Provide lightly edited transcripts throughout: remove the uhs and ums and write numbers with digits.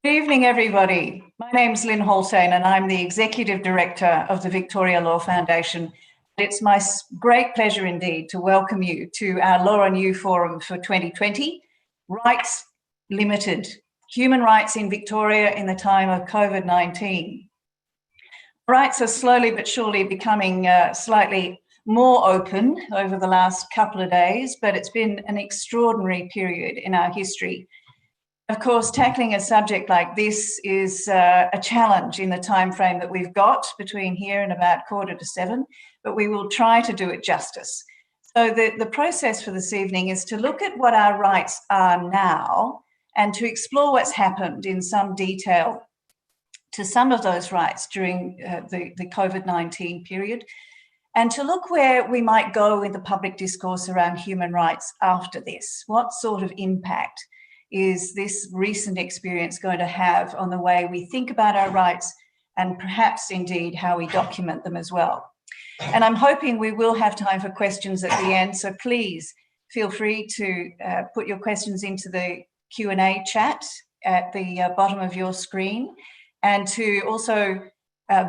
Good evening, everybody. My name's Lynn Holstein, and I'm the Executive Director of the Victoria Law Foundation. It's my great pleasure indeed to welcome you to our Law and You Forum for 2020, Rights Limited, Human Rights in Victoria in the Time of COVID-19. Rights are slowly but surely becoming slightly more open over the last couple of days, but it's been an extraordinary period in our history. Of course, tackling a subject like this is a challenge in the time frame that we've got between here and about 7:15, but we will try to do it justice. So the process for this evening is to look at what our rights are now and to explore what's happened in some detail to some of those rights during the COVID-19 period, and to look where we might go in the public discourse around human rights after this. What sort of impact is this recent experience going to have on the way we think about our rights and perhaps indeed how we document them as well? And I'm hoping we will have time for questions at the end, so please feel free to put your questions into the Q&A chat at the bottom of your screen, and to also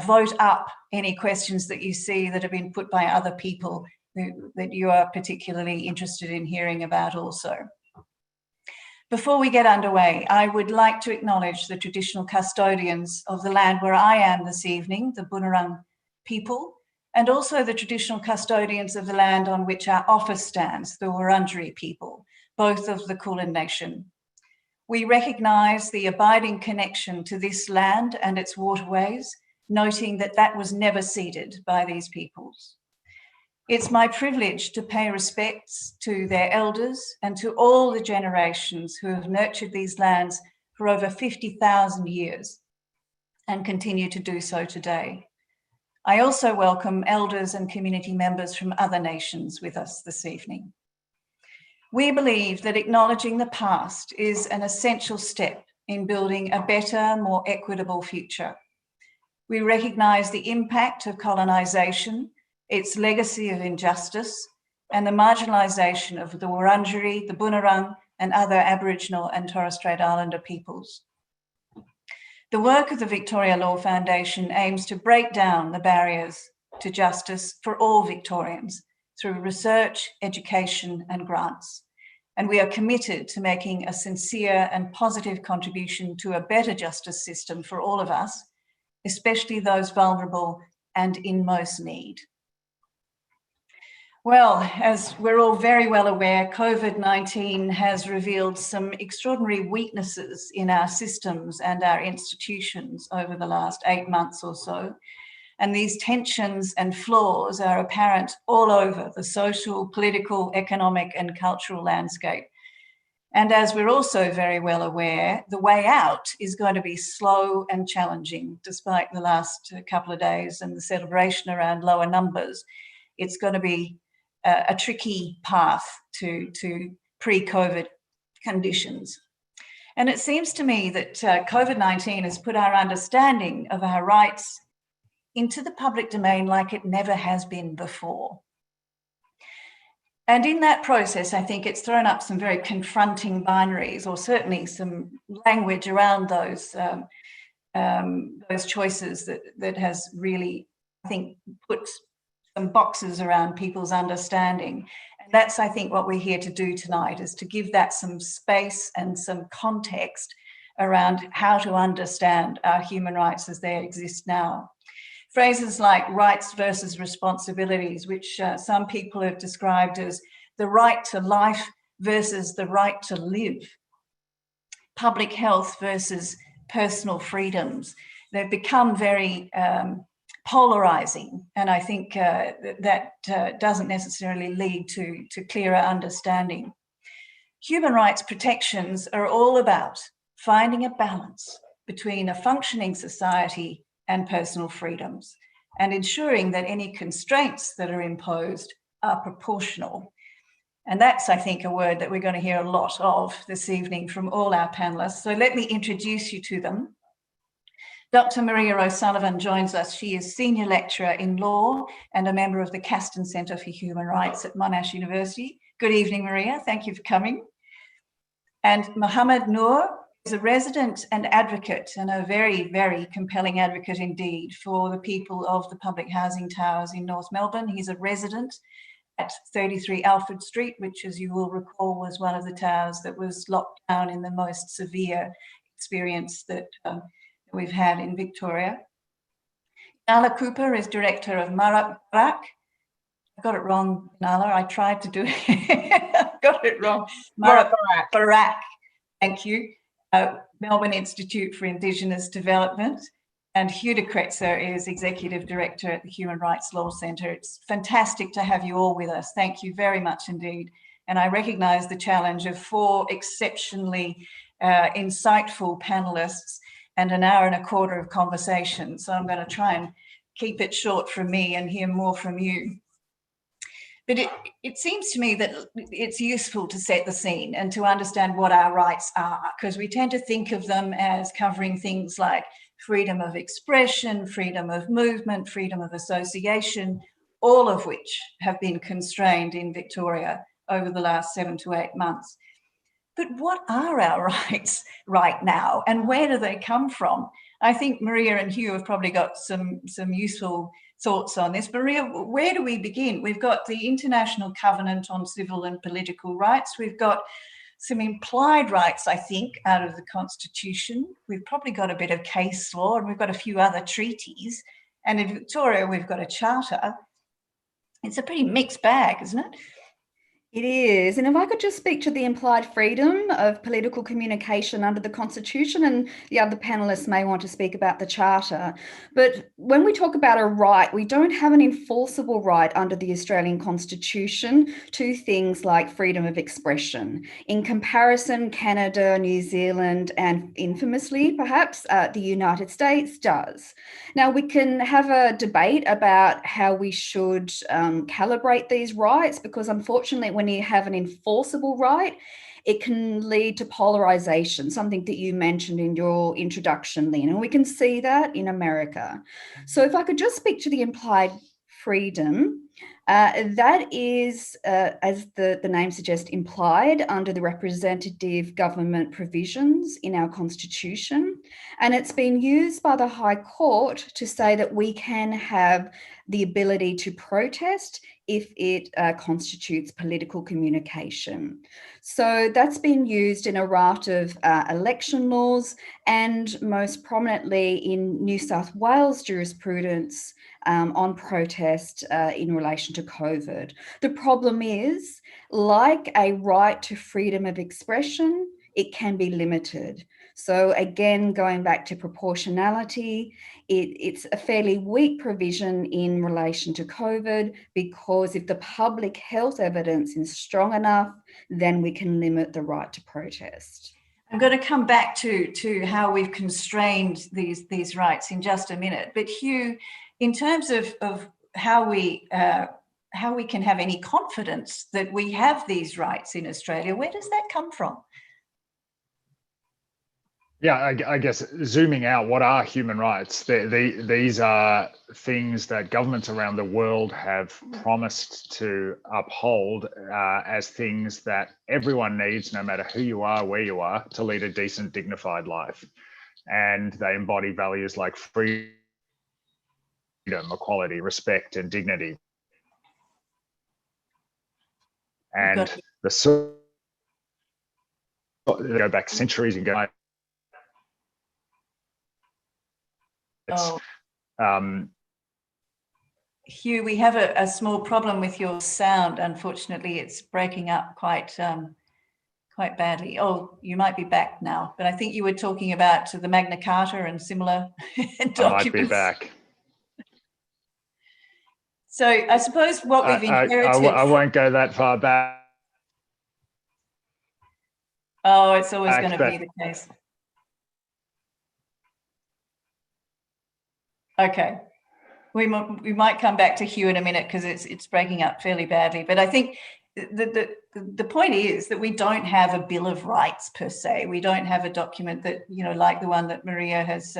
vote up any questions that you see that have been put by other people that you are particularly interested in hearing about also. Before we get underway, I would like to acknowledge the traditional custodians of the land where I am this evening, the Bunurong people, and also the traditional custodians of the land on which our office stands, the Wurundjeri people, both of the Kulin Nation. We recognise the abiding connection to this land and its waterways, noting that that was never ceded by these peoples. It's my privilege to pay respects to their elders and to all the generations who have nurtured these lands for over 50,000 years and continue to do so today. I also welcome elders and community members from other nations with us this evening. We believe that acknowledging the past is an essential step in building a better, more equitable future. We recognise the impact of colonisation, its legacy of injustice, and the marginalisation of the Wurundjeri, the Bunurong, and other Aboriginal and Torres Strait Islander peoples. The work of the Victoria Law Foundation aims to break down the barriers to justice for all Victorians through research, education, and grants. And we are committed to making a sincere and positive contribution to a better justice system for all of us, especially those vulnerable and in most need. Well, as we're all very well aware, COVID-19 has revealed some extraordinary weaknesses in our systems and our institutions over the last 8 months or so. And these tensions and flaws are apparent all over the social, political, economic, and cultural landscape. And as we're also very well aware, the way out is going to be slow and challenging, despite the last couple of days and the celebration around lower numbers. It's going to be a tricky path to pre-COVID conditions. And it seems to me that COVID-19 has put our understanding of our rights into the public domain like it never has been before. And in that process, I think it's thrown up some very confronting binaries, or certainly some language around those choices that has really, I think, put some boxes around people's understanding. And that's, I think, what we're here to do tonight, is to give that some space and some context around how to understand our human rights as they exist now. Phrases like rights versus responsibilities, which some people have described as the right to life versus the right to live, public health versus personal freedoms. They've become very polarizing, and I think that doesn't necessarily lead to clearer understanding. Human rights protections are all about finding a balance between a functioning society and personal freedoms, and ensuring that any constraints that are imposed are proportional. And that's, I think, a word that we're going to hear a lot of this evening from all our panellists. So let me introduce you to them. Dr. Maria O'Sullivan joins us. She is Senior Lecturer in Law and a member of the Caston Centre for Human Rights at Monash University. Good evening, Maria. Thank you for coming. And Mohammed Noor is a resident and advocate, and a very, very compelling advocate indeed, for the people of the public housing towers in North Melbourne. He's a resident at 33 Alfred Street, which, as you will recall, was one of the towers that was locked down in the most severe experience that we've had in Victoria. Nala Cooper is director of Marak. I got it wrong, Nala. I tried to do it. I got it wrong. Marak. Thank you. Melbourne Institute for Indigenous Development. And Hugh de Kretzer is Executive Director at the Human Rights Law Centre. It's fantastic to have you all with us. Thank you very much indeed. And I recognise the challenge of 4 exceptionally insightful panellists and an hour and a quarter of conversation. So I'm going to try and keep it short from me and hear more from you. But it seems to me that it's useful to set the scene and to understand what our rights are, because we tend to think of them as covering things like freedom of expression, freedom of movement, freedom of association, all of which have been constrained in Victoria over the last 7 to 8 months. But what are our rights right now, and where do they come from? I think Maria and Hugh have probably got some useful thoughts on this. Maria, where do we begin? We've got the International Covenant on Civil and Political Rights. We've got some implied rights, I think, out of the Constitution. We've probably got a bit of case law, and we've got a few other treaties. And in Victoria, we've got a charter. It's a pretty mixed bag, isn't it? It is. And if I could just speak to the implied freedom of political communication under the Constitution, and the other panellists may want to speak about the Charter. But when we talk about a right, we don't have an enforceable right under the Australian Constitution to things like freedom of expression. In comparison, Canada, New Zealand, and infamously, perhaps, the United States does. Now, we can have a debate about how we should calibrate these rights, because unfortunately, when you have an enforceable right, it can lead to polarization, something that you mentioned in your introduction, Lynn, and we can see that in America. So if I could just speak to the implied freedom, that is, as the name suggests, implied under the representative government provisions in our Constitution. And it's been used by the High Court to say that we can have the ability to protest if it constitutes political communication. So that's been used in a raft of election laws, and most prominently in New South Wales jurisprudence on protest in relation to COVID. The problem is, like a right to freedom of expression, it can be limited. So again, going back to proportionality, it's a fairly weak provision in relation to COVID, because if the public health evidence is strong enough, then we can limit the right to protest. I'm going to come back to how we've constrained these rights in just a minute. But Hugh, in terms of how we can have any confidence that we have these rights in Australia, where does that come from? Yeah, I guess zooming out, what are human rights? These are things that governments around the world have promised to uphold as things that everyone needs, no matter who you are, where you are, to lead a decent, dignified life. And they embody values like freedom, equality, respect, and dignity. And go back centuries ago. Hugh, we have a small problem with your sound. Unfortunately, it's breaking up quite badly. Oh, you might be back now, but I think you were talking about the Magna Carta and similar documents. I might be back. So I suppose what we've inherited... I won't go that far back. Oh, it's always going to be the case. Okay, we might come back to Hugh in a minute, because it's breaking up fairly badly. But I think the point is that we don't have a Bill of Rights per se. We don't have a document that, like the one that Maria has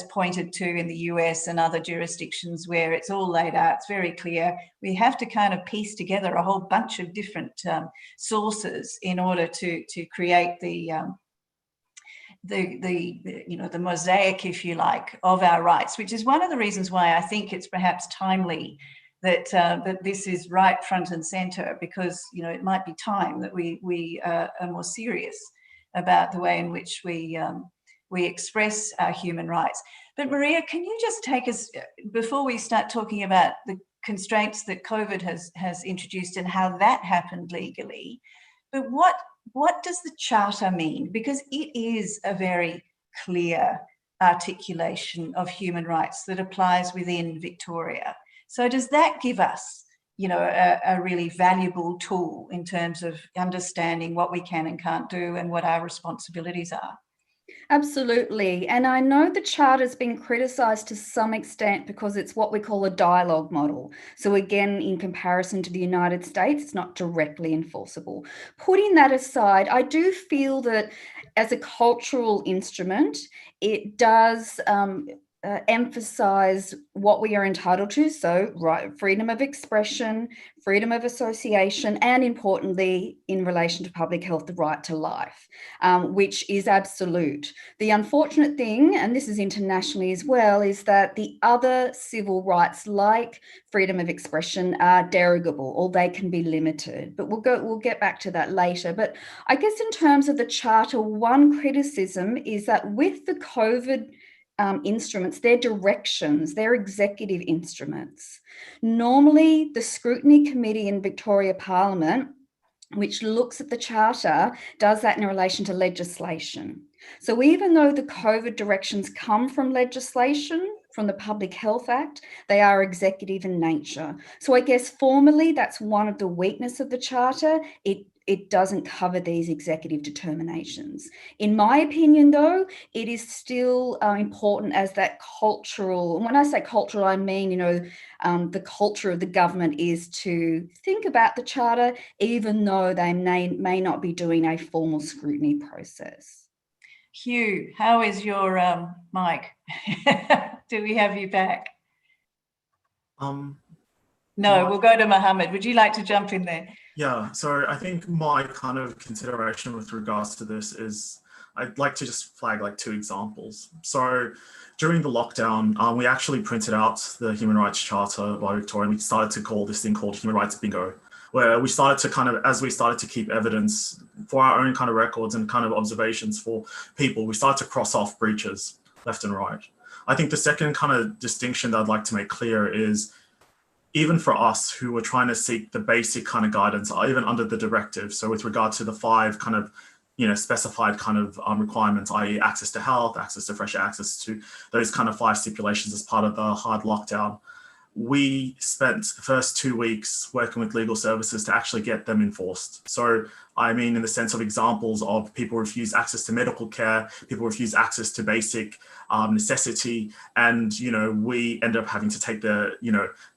pointed to in the US and other jurisdictions, where it's all laid out. It's very clear. We have to kind of piece together a whole bunch of different sources in order to create the mosaic, if you like, of our rights, which is one of the reasons why I think it's perhaps timely that that this is right front and centre, because it might be time that we are more serious about the way in which we express our human rights. But Maria, can you just take us, before we start talking about the constraints that COVID has introduced and how that happened legally, but what does the Charter mean? Because it is a very clear articulation of human rights that applies within Victoria. So does that give us, a really valuable tool in terms of understanding what we can and can't do and what our responsibilities are? Absolutely. And I know the Charter's been criticised to some extent because it's what we call a dialogue model. So again, in comparison to the United States, it's not directly enforceable. Putting that aside, I do feel that as a cultural instrument, it does emphasize what we are entitled to. So freedom of expression, freedom of association, and importantly, in relation to public health, the right to life, which is absolute. The unfortunate thing, and this is internationally as well, is that the other civil rights like freedom of expression are derogable, or they can be limited. But we'll get back to that later. But I guess in terms of the Charter, one criticism is that with the COVID instruments, they're directions, they're executive instruments. Normally, the Scrutiny Committee in Victoria Parliament, which looks at the Charter, does that in relation to legislation. So even though the COVID directions come from legislation, from the Public Health Act, they are executive in nature. So I guess formally, that's one of the weaknesses of the Charter. It doesn't cover these executive determinations. In my opinion, though, it is still important as that cultural, and when I say cultural, I mean, the culture of the government is to think about the Charter, even though they may not be doing a formal scrutiny process. Hugh, how is your mic? Do we have you back? No, we'll go to Mohammed. Would you like to jump in there? Yeah, so I think my kind of consideration with regards to this is I'd like to just flag like two examples. So during the lockdown, we actually printed out the Human Rights Charter by Victoria, and we started to call this thing called Human Rights Bingo, where we started to kind of, as we started to keep evidence for our own kind of records and kind of observations for people, we started to cross off breaches left and right. I think the second kind of distinction that I'd like to make clear is even for us who were trying to seek the basic kind of guidance, even under the directive. So with regard to the 5 kind of, specified kind of requirements, i.e. access to health, access to fresh air, access to those kind of 5 stipulations as part of the hard lockdown, we spent the first 2 weeks working with legal services to actually get them enforced. So I mean, in the sense of examples of people refuse access to medical care, people refuse access to basic necessity. And, we end up having to take the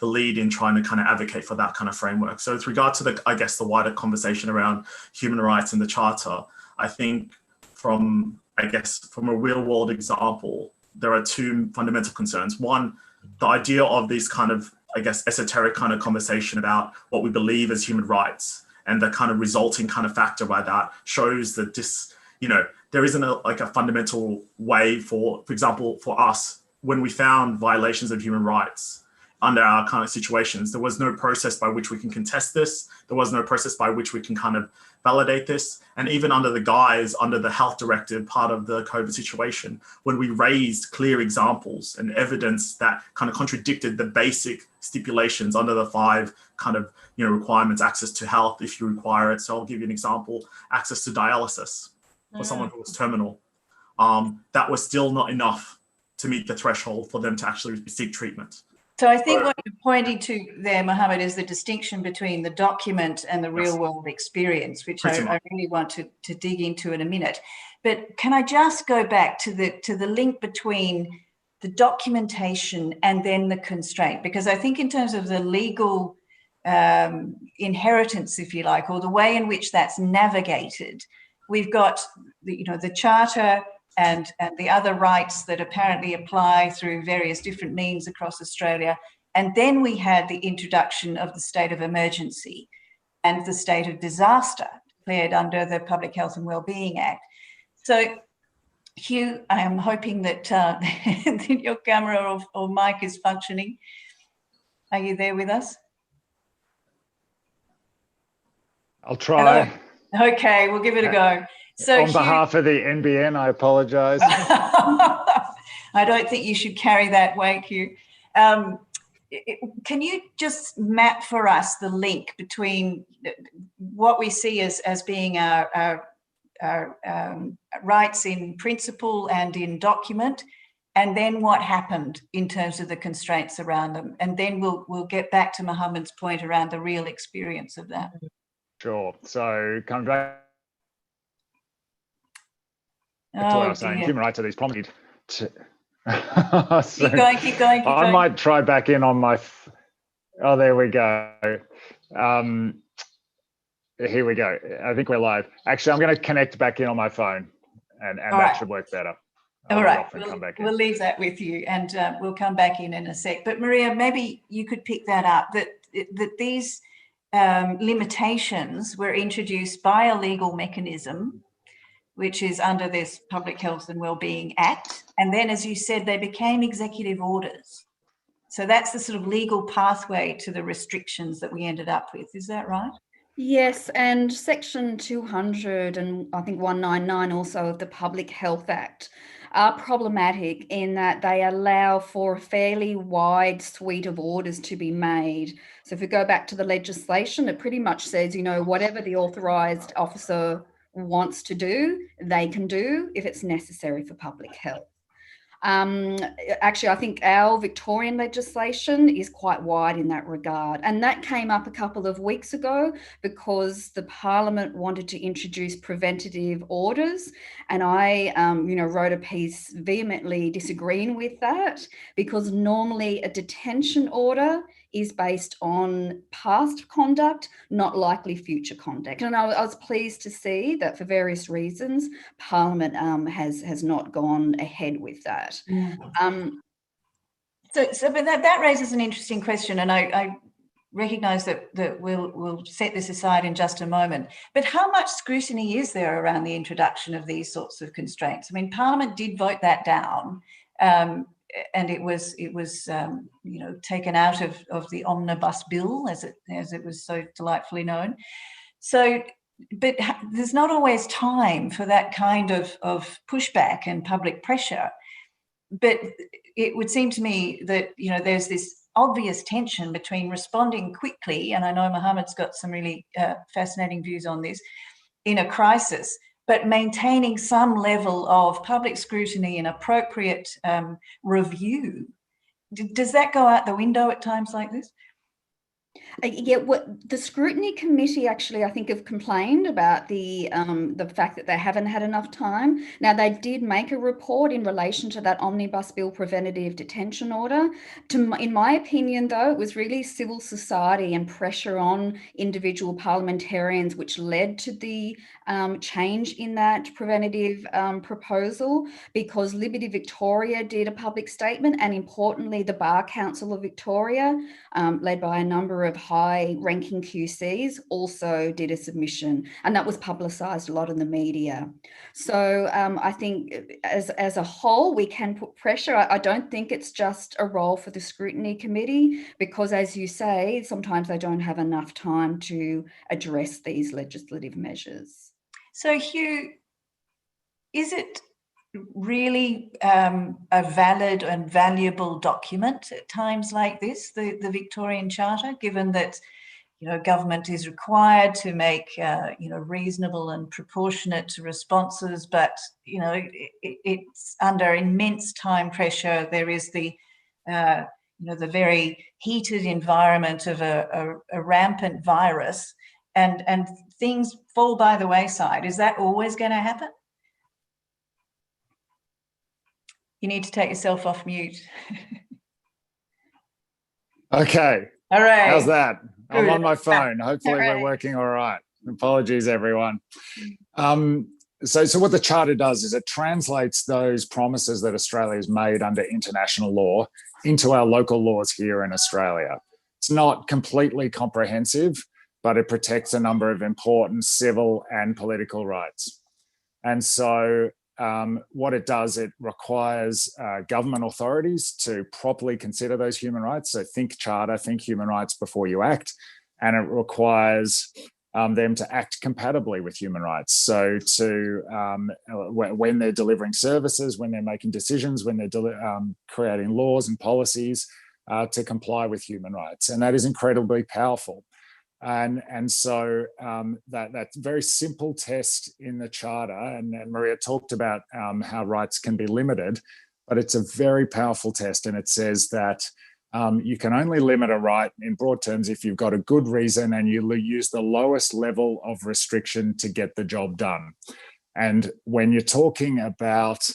lead in trying to kind of advocate for that kind of framework. So with regard to the wider conversation around human rights and the Charter, I think from a real world example, there are 2 fundamental concerns. One, the idea of this kind of, esoteric kind of conversation about what we believe as human rights and the kind of resulting kind of factor by that shows that this, there isn't a fundamental way for example, for us, when we found violations of human rights under our kind of situations, there was no process by which we can contest this. There was no process by which we can kind of validate this. And even under the health directive part of the COVID situation, when we raised clear examples and evidence that kind of contradicted the basic stipulations under the 5 kind of, requirements, access to health if you require it. So I'll give you an example, access to dialysis for someone who was terminal. That was still not enough to meet the threshold for them to actually seek treatment. So I think what you're pointing to there, Mohammed, is the distinction between the document and the real world experience, which I really want to dig into in a minute. But can I just go back to the link between the documentation and then the constraint? Because I think in terms of the legal inheritance, if you like, or the way in which that's navigated, we've got the Charter and the other rights that apparently apply through various different means across Australia. And then we had the introduction of the state of emergency and the state of disaster declared under the Public Health and Wellbeing Act. So Hugh, I am hoping that, that your camera or mic is functioning. Are you there with us? I'll try. Hello? Okay, we'll give it a go. So on behalf of the NBN, I apologise. I don't think you should carry that weight, Hugh. Can you just map for us the link between what we see as being our rights in principle and in document, and then what happened in terms of the constraints around them, and then we'll get back to Mohammed's point around the real experience of that. Sure. So coming back to what I was saying, human rights are these prominent. Keep going. I might try back in on my. Oh, there we go. Here we go. I think we're live. Actually, I'm going to connect back in on my phone, and that should work better. All right, we'll leave that with you, and we'll come back in a sec. But Maria, maybe you could pick that up, that these limitations were introduced by a legal mechanism, which is under this Public Health and Wellbeing Act. And then, as you said, they became executive orders. So that's the sort of legal pathway to the restrictions that we ended up with. Is that right? Yes, and Section 200 and I think 199 also of the Public Health Act are problematic in that they allow for a fairly wide suite of orders to be made. So if we go back to the legislation, it pretty much says, whatever the authorised officer wants to do, they can do if it's necessary for public health. Actually, I think our Victorian legislation is quite wide in that regard. And that came up a couple of weeks ago because the Parliament wanted to introduce preventative orders. And I, wrote a piece vehemently disagreeing with that, because normally a detention order is based on past conduct, not likely future conduct. And I was pleased to see that for various reasons, Parliament has not gone ahead with that. But that raises an interesting question, and I recognise that we'll set this aside in just a moment. But how much scrutiny is there around the introduction of these sorts of constraints? I mean, Parliament did vote that down. And it was taken out of the omnibus bill, as it was so delightfully known. So, but there's not always time for that kind of pushback and public pressure. But it would seem to me that there's this obvious tension between responding quickly, and I know Mohammed's got some really fascinating views on this, in a crisis, but maintaining some level of public scrutiny and appropriate review. Does that go out the window at times like this? The scrutiny committee actually, I think, have complained about the fact that they haven't had enough time. Now, they did make a report in relation to that omnibus bill preventative detention order. In my opinion, though, it was really civil society and pressure on individual parliamentarians which led to the change in that preventative proposal, because Liberty Victoria did a public statement, and importantly, the Bar Council of Victoria, led by a number of high-ranking QCs, also did a submission, and that was publicised a lot in the media. So I think as a whole, we can put pressure. I don't think it's just a role for the scrutiny committee, because, as you say, sometimes they don't have enough time to address these legislative measures. So, Hugh, is it really a valid and valuable document at times like this, the Victorian Charter, given that government is required to make reasonable and proportionate responses, but it's under immense time pressure. There is the very heated environment of a rampant virus, and things fall by the wayside. Is that always going to happen? You need to take yourself off mute. Okay. All right. How's that? Good. I'm on my phone. Hopefully All right. we're working all right. Apologies, everyone. So what the Charter does is it translates those promises that Australia's made under international law into our local laws here in Australia. It's not completely comprehensive, but it protects a number of important civil and political rights. And so what it does, it requires government authorities to properly consider those human rights. So think charter, think human rights before you act. And it requires them to act compatibly with human rights. So when they're delivering services, when they're making decisions, when they're creating laws and policies to comply with human rights. And that is incredibly powerful. And so that very simple test in the Charter, and Maria talked about how rights can be limited, but it's a very powerful test. And it says that you can only limit a right in broad terms if you've got a good reason and you use the lowest level of restriction to get the job done. And when you're talking about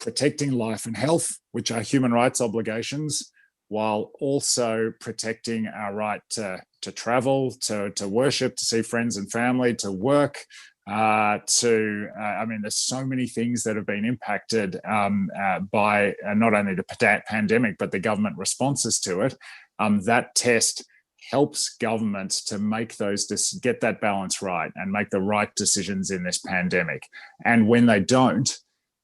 protecting life and health, which are human rights obligations, while also protecting our right to travel, to worship, to see friends and family, to work, I mean, there's so many things that have been impacted by not only the pandemic, but the government responses to it. That test helps governments to make get that balance right and make the right decisions in this pandemic. And when they don't,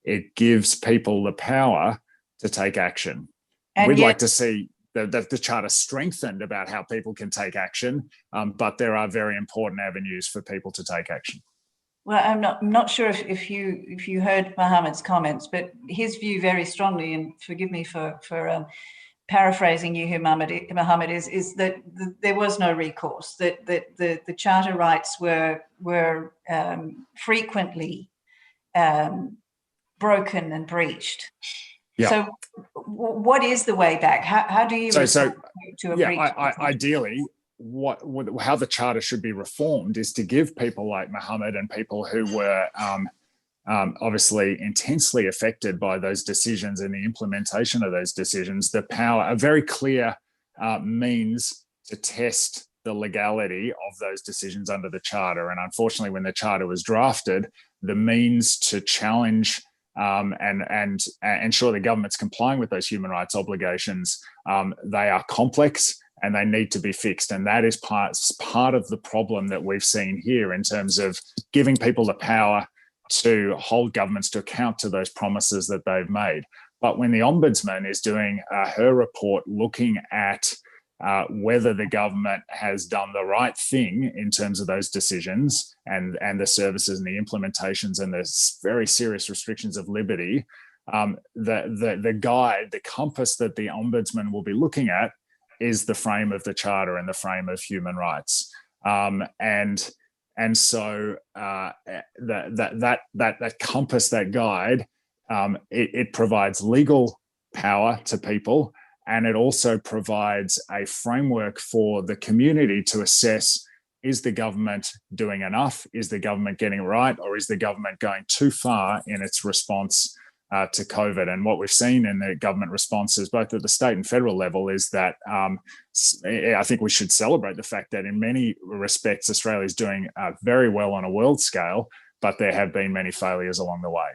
it gives people the power to take action. And we'd like to see the Charter strengthened about how people can take action, but there are very important avenues for people to take action. Well, I'm not sure if you heard Mohammed's comments, but his view very strongly, and forgive me for paraphrasing you here, Mohammed, is that there was no recourse, that the Charter rights were frequently broken and breached. Yeah. So what is the way back? How do you to a breach? Ideally, how the Charter should be reformed is to give people like Mohammed and people who were obviously intensely affected by those decisions and the implementation of those decisions, the power, a very clear means to test the legality of those decisions under the Charter. And unfortunately, when the Charter was drafted, the means to challenge and ensure the government's complying with those human rights obligations, they are complex and they need to be fixed. And that is part of the problem that we've seen here in terms of giving people the power to hold governments to account to those promises that they've made. But when the Ombudsman is doing her report looking at whether the government has done the right thing in terms of those decisions and the services and the implementations and the very serious restrictions of liberty, the guide, the compass that the Ombudsman will be looking at is the frame of the Charter and the frame of human rights. And so that compass, that guide, it provides legal power to people. And it also provides a framework for the community to assess, is the government doing enough? Is the government getting it right? Or is the government going too far in its response to COVID? And what we've seen in the government responses, both at the state and federal level, is that I think we should celebrate the fact that in many respects, Australia is doing very well on a world scale, but there have been many failures along the way.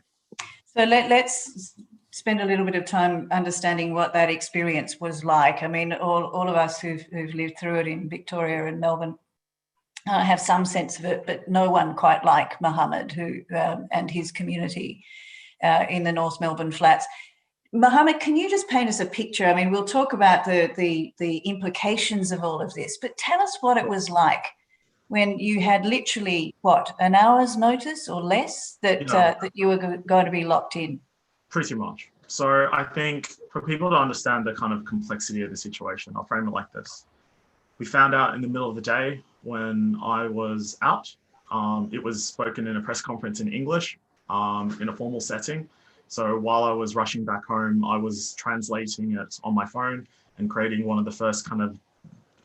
So let's spend a little bit of time understanding what that experience was like. I mean, all of us who've lived through it in Victoria and Melbourne have some sense of it, but no one quite like Mohammed who and his community in the North Melbourne flats. Mohammed, can you just paint us a picture? I mean, we'll talk about the implications of all of this, but tell us what it was like when you had literally, an hour's notice or less that you were going to be locked in. Pretty much. So I think for people to understand the kind of complexity of the situation, I'll frame it like this. We found out in the middle of the day when I was out. It was spoken in a press conference in English in a formal setting. So while I was rushing back home, I was translating it on my phone and creating one of the first kind of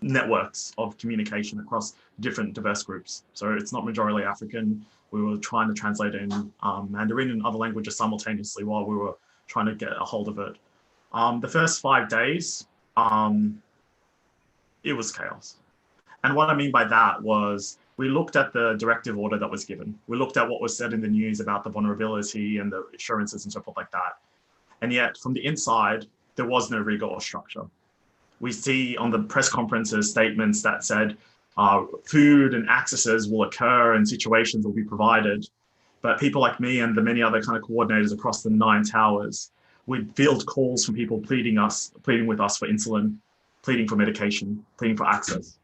networks of communication across different diverse groups. So it's not majority African. We were trying to translate it in Mandarin and other languages simultaneously while we were trying to get a hold of it. The first 5 days, it was chaos. And what I mean by that was we looked at the directive order that was given. We looked at what was said in the news about the vulnerability and the assurances and so forth like that. And yet from the inside, there was no rigor or structure. We see on the press conferences statements that said, food and accesses will occur and situations will be provided. But people like me and the many other kind of coordinators across the 9 towers, we'd field calls from people pleading with us for insulin, pleading for medication, pleading for access.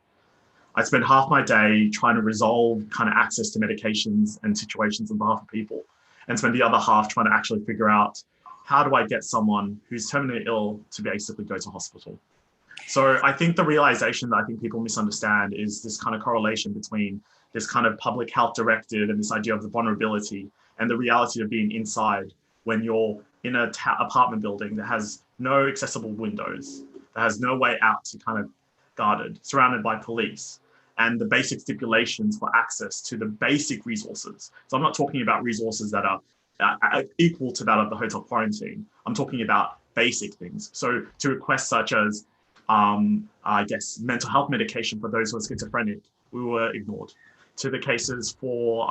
I spend half my day trying to resolve kind of access to medications and situations on behalf of people, and spend the other half trying to actually figure out, how do I get someone who's terminally ill to basically go to hospital? So I think the realization that I think people misunderstand is this kind of correlation between this kind of public health directive and this idea of the vulnerability and the reality of being inside when you're in a apartment building that has no accessible windows, that has no way out to kind of guarded, surrounded by police, and the basic stipulations for access to the basic resources. So I'm not talking about resources that are equal to that of the hotel quarantine. I'm talking about basic things. So to requests such as, I guess, mental health medication for those who are schizophrenic, we were ignored. To the cases for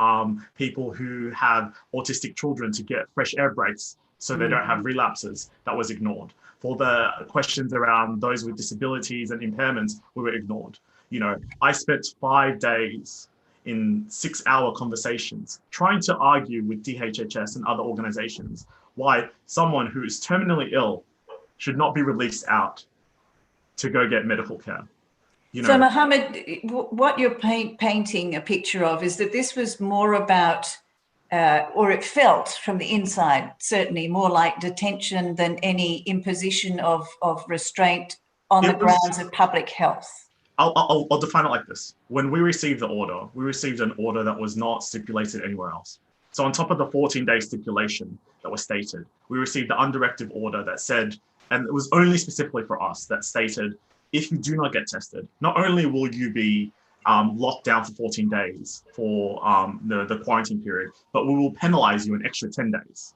people who have autistic children to get fresh air breaks so they don't have relapses, that was ignored. For the questions around those with disabilities and impairments, we were ignored. You know, I spent 5 days in 6-hour conversations trying to argue with DHHS and other organizations why someone who is terminally ill should not be released out to go get medical care. You know, so Mohammed, what you're painting a picture of is that this was more about, or it felt from the inside, certainly more like detention than any imposition of restraint on the grounds of public health. I'll define it like this. When we received the order, we received an order that was not stipulated anywhere else. So on top of the 14-day stipulation that was stated, we received the undirective order that said, and it was only specifically for us, that stated, if you do not get tested, not only will you be locked down for 14 days for the quarantine period, but we will penalize you an extra 10 days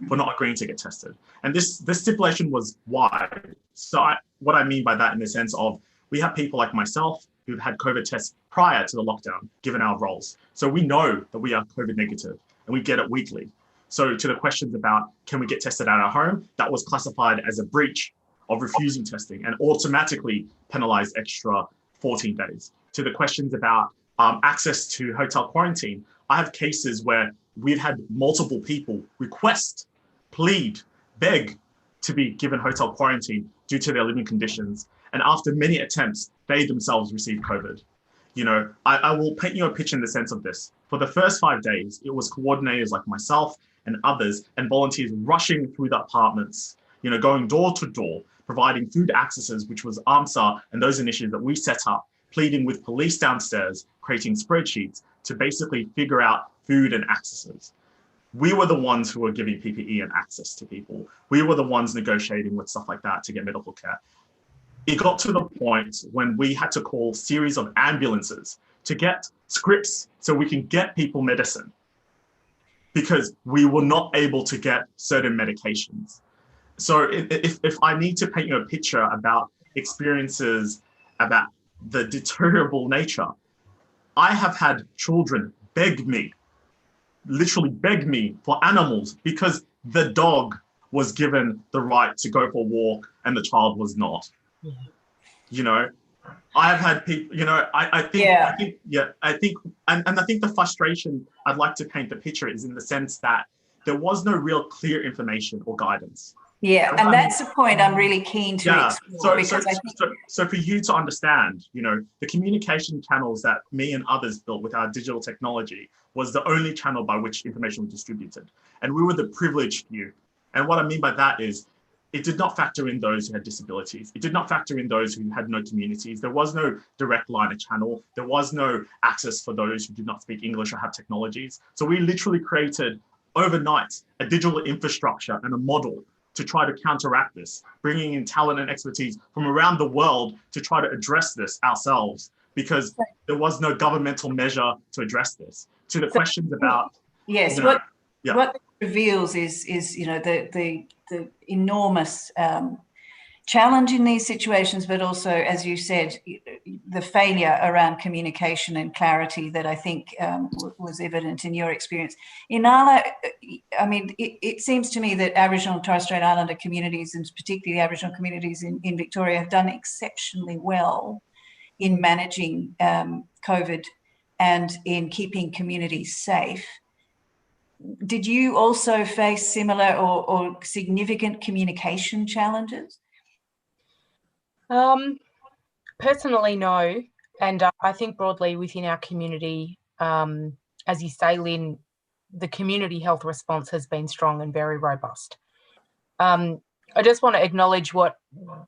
for not agreeing to get tested. And this stipulation was wide. So what I mean by that in the sense of, we have people like myself who've had COVID tests prior to the lockdown, given our roles. So we know that we are COVID negative and we get it weekly. So to the questions about, can we get tested at our home? That was classified as a breach of refusing testing and automatically penalized extra 14 days. To the questions about access to hotel quarantine, I have cases where we've had multiple people request, plead, beg to be given hotel quarantine due to their living conditions. And after many attempts, they themselves received COVID. You know, I will paint you a picture in the sense of this. For the first 5 days, it was coordinators like myself and others and volunteers rushing through the apartments, you know, going door to door, providing food accesses, which was AMSA and those initiatives that we set up, pleading with police downstairs, creating spreadsheets to basically figure out food and accesses. We were the ones who were giving PPE and access to people. We were the ones negotiating with stuff like that to get medical care. It got to the point when we had to call a series of ambulances to get scripts so we can get people medicine because we were not able to get certain medications. So if I need to paint you a picture about experiences about the deteriorable nature, I have had children beg me, literally beg me for animals because the dog was given the right to go for a walk and the child was not. Yeah. You know, I have had people, you know, I think, and I think the frustration I'd like to paint the picture is in the sense that there was no real clear information or guidance. Yeah, and that's the point I'm really keen to explore. So for you to understand, you know, the communication channels that me and others built with our digital technology was the only channel by which information was distributed. And we were the privileged few. And what I mean by that is, it did not factor in those who had disabilities. It did not factor in those who had no communities. There was no direct line of channel. There was no access for those who did not speak English or have technologies. So we literally created overnight a digital infrastructure and a model to try to counteract this, bringing in talent and expertise from around the world to try to address this ourselves, because there was no governmental measure to address this. To the questions about... Yes, you know, what it reveals is you know, the enormous challenge in these situations, but also, as you said, the failure around communication and clarity that I think was evident in your experience. Inala, I mean, it seems to me that Aboriginal and Torres Strait Islander communities, and particularly the Aboriginal communities in Victoria, have done exceptionally well in managing COVID and in keeping communities safe. did you also face similar or significant communication challenges? Personally, no. And I think broadly within our community, as you say, Lynn, the community health response has been strong and very robust. I just want to acknowledge what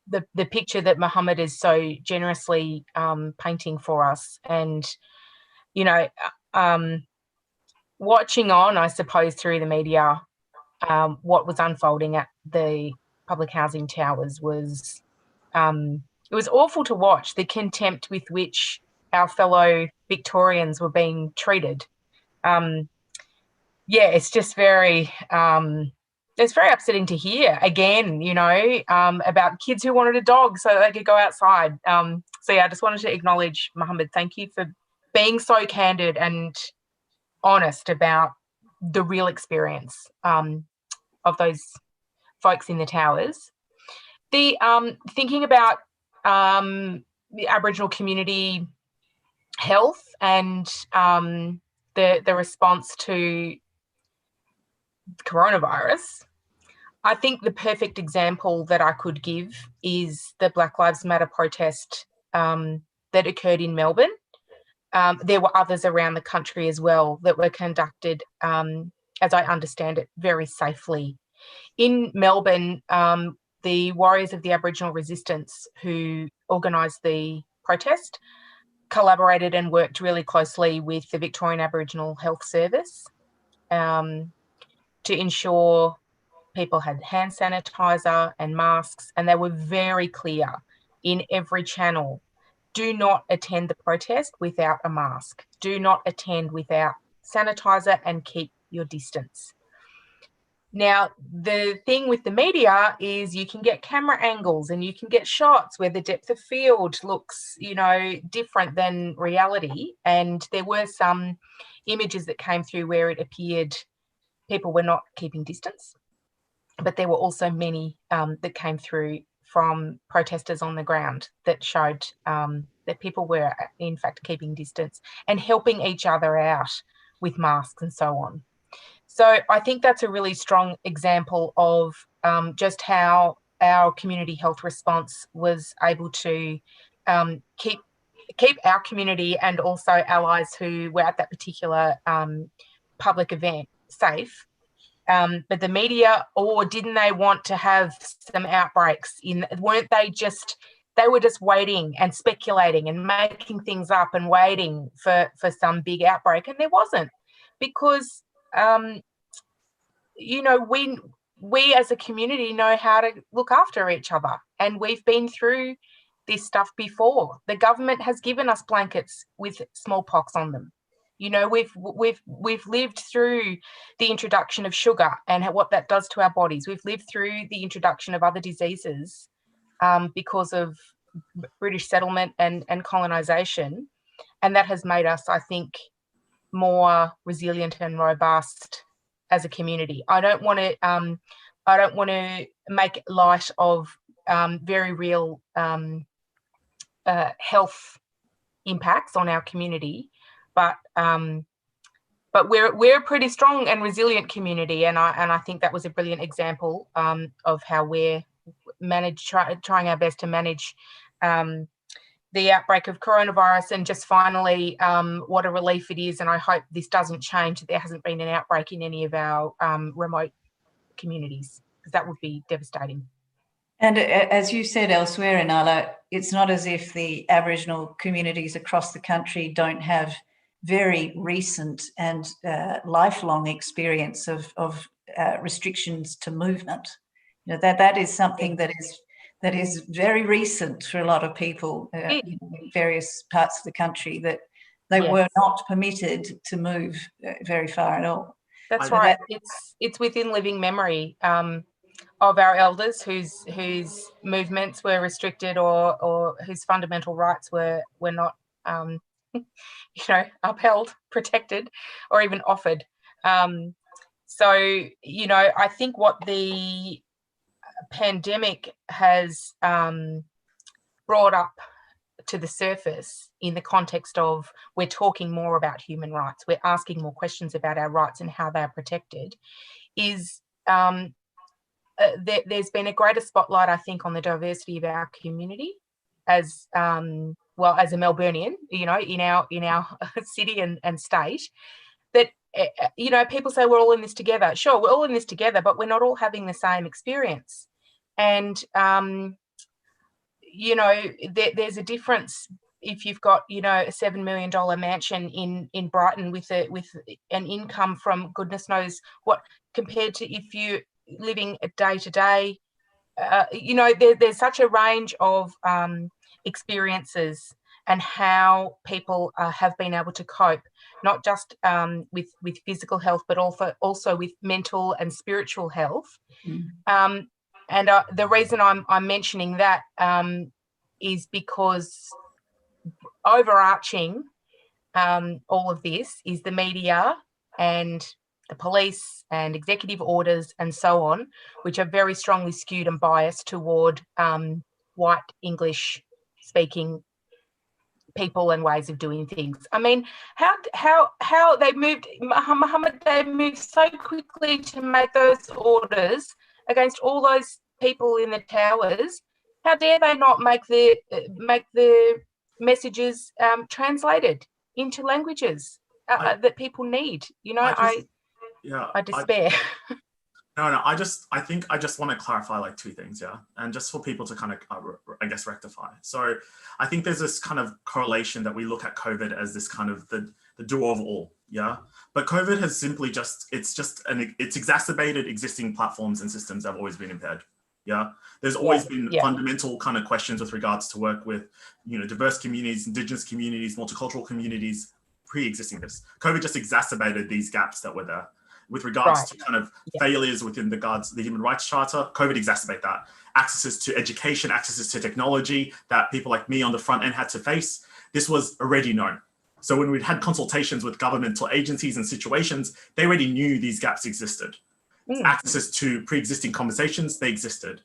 the picture that Mohammed is so generously painting for us. And, you know, watching on, I suppose, through the media, what was unfolding at the public housing towers was, it was awful to watch, the contempt with which our fellow Victorians were being treated. Yeah, it's just it's very upsetting to hear again, you know, about kids who wanted a dog so they could go outside. So yeah, I just wanted to acknowledge, Mohammed, thank you for being so candid and honest about the real experience of those folks in the towers. The thinking about the Aboriginal community health and the response to coronavirus, I think the perfect example that I could give is the Black Lives Matter protest that occurred in Melbourne. There were others around the country as well that were conducted, as I understand it, very safely. In Melbourne, the Warriors of the Aboriginal Resistance, who organised the protest, collaborated and worked really closely with the Victorian Aboriginal Health Service to ensure people had hand sanitizer and masks, and they were very clear in every channel: do not attend the protest without a mask. Do not attend without sanitizer and keep your distance. Now, the thing with the media is you can get camera angles and you can get shots where the depth of field looks, you know, different than reality. And there were some images that came through where it appeared people were not keeping distance, but there were also many that came through from protesters on the ground that showed that people were in fact keeping distance and helping each other out with masks and so on. So I think that's a really strong example of just how our community health response was able to keep our community and also allies who were at that particular public event safe. But the media, or didn't they want to have some outbreaks? Weren't they just, they were just waiting and speculating and making things up and waiting for some big outbreak, and there wasn't, because you know, we as a community know how to look after each other, and we've been through this stuff before. The government has given us blankets with smallpox on them. You know, we've lived through the introduction of sugar and what that does to our bodies. We've lived through the introduction of other diseases because of British settlement and colonisation, and that has made us, I think, more resilient and robust as a community. I don't want to make light of very real health impacts on our community, but we're a pretty strong and resilient community, and I think that was a brilliant example of how we're trying our best to manage the outbreak of coronavirus. And just finally, what a relief it is, and I hope this doesn't change, that there hasn't been an outbreak in any of our remote communities, because that would be devastating. And as you said elsewhere, Inala, it's not as if the Aboriginal communities across the country don't have very recent and lifelong experience of restrictions to movement. You know, that is something that is very recent for a lot of people in various parts of the country, that they were not permitted to move very far at all. That's right. It's within living memory of our elders whose movements were restricted or whose fundamental rights were not you know, upheld, protected, or even offered. So, you know, I think what the pandemic has brought up to the surface in the context of we're talking more about human rights, we're asking more questions about our rights and how they are protected, is there's been a greater spotlight, I think, on the diversity of our community as well as a Melburnian, you know, in our city and state, that you know, people say we're all in this together. Sure, we're all in this together, but we're not all having the same experience. And you know, there's a difference if you've got, you know, a $7 million mansion in Brighton with an income from goodness knows what, compared to if you're living day to day. You know, there's such a range of experiences and how people have been able to cope, not just with physical health, but also with mental and spiritual health. Mm. And the reason I'm mentioning that is because overarching all of this is the media and the police and executive orders and so on, which are very strongly skewed and biased toward white English speaking people and ways of doing things. I mean, how they moved, Mohammed, they moved so quickly to make those orders against all those people in the towers. How dare they not make the messages translated into languages that people need? You know, I despair. No, I think I just want to clarify like two things, yeah? And just for people to kind of, I guess, rectify. So I think there's this kind of correlation that we look at COVID as this kind of the doer of all, yeah? But COVID has simply it's exacerbated existing platforms and systems that have always been impaired, yeah? There's always been fundamental kind of questions with regards to work with, you know, diverse communities, Indigenous communities, multicultural communities, pre-existing this. COVID just exacerbated these gaps that were there. With regards to kind of failures within the Human Rights Charter, COVID exacerbate that. Accesses to education, accesses to technology that people like me on the front end had to face, this was already known. So when we'd had consultations with governmental agencies and situations, they already knew these gaps existed. Access to pre-existing conversations, they existed.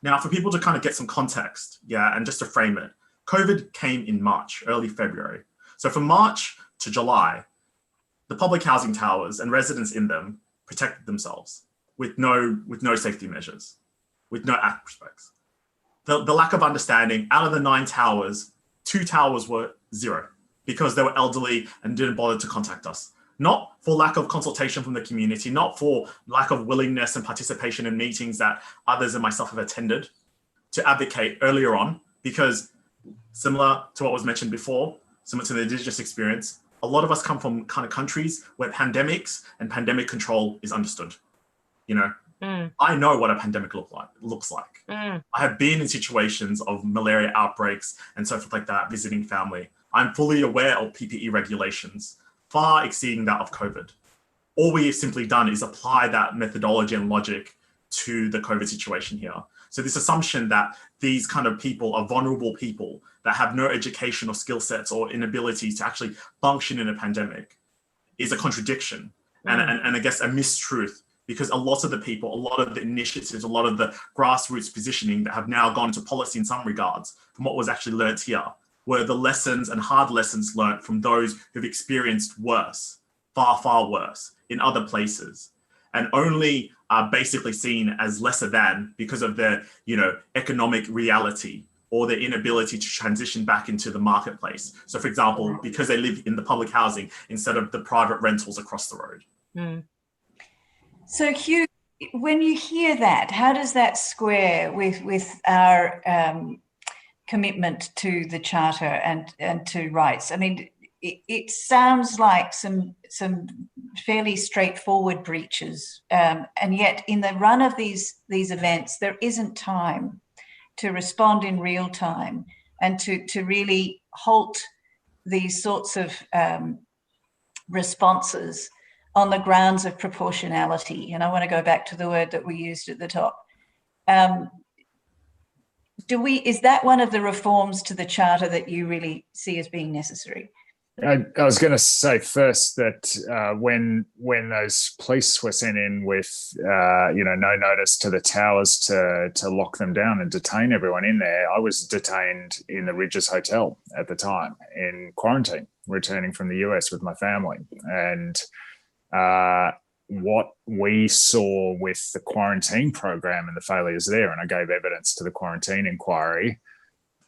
Now, for people to kind of get some context, and just to frame it, COVID came in March, early February. So from March to July, the public housing towers and residents in them protected themselves with no safety measures, with no aspects. The lack of understanding, out of the 9 towers, 2 towers were zero because they were elderly and didn't bother to contact us. Not for lack of consultation from the community, not for lack of willingness and participation in meetings that others and myself have attended to advocate earlier on, because similar to what was mentioned before, similar to the Indigenous experience, a lot of us come from kind of countries where pandemics and pandemic control is understood. You know, I know what a pandemic looks like. I have been in situations of malaria outbreaks and so forth like that, visiting family. I'm fully aware of PPE regulations, far exceeding that of COVID. All we have simply done is apply that methodology and logic to the COVID situation here. So this assumption that these kind of people are vulnerable people that have no education or skill sets or inabilities to actually function in a pandemic is a contradiction and I guess a mistruth, because a lot of the people, a lot of the initiatives, a lot of the grassroots positioning that have now gone into policy in some regards from what was actually learnt here were the lessons and hard lessons learnt from those who've experienced worse, far, far worse in other places, and only are basically seen as lesser than because of their, you know, economic reality or their inability to transition back into the marketplace. So for example, because they live in the public housing instead of the private rentals across the road. So Hugh, when you hear that, how does that square with our commitment to the Charter and to rights? I mean, it sounds like some fairly straightforward breaches, and yet in the run of these events, there isn't time to respond in real time and to really halt these sorts of responses on the grounds of proportionality. And I want to go back to the word that we used at the top. Is that one of the reforms to the Charter that you really see as being necessary? I was going to say first that when those police were sent in with no notice to the towers to lock them down and detain everyone in there, I was detained in the Ridges Hotel at the time in quarantine, returning from the US with my family. And what we saw with the quarantine program and the failures there, and I gave evidence to the quarantine inquiry,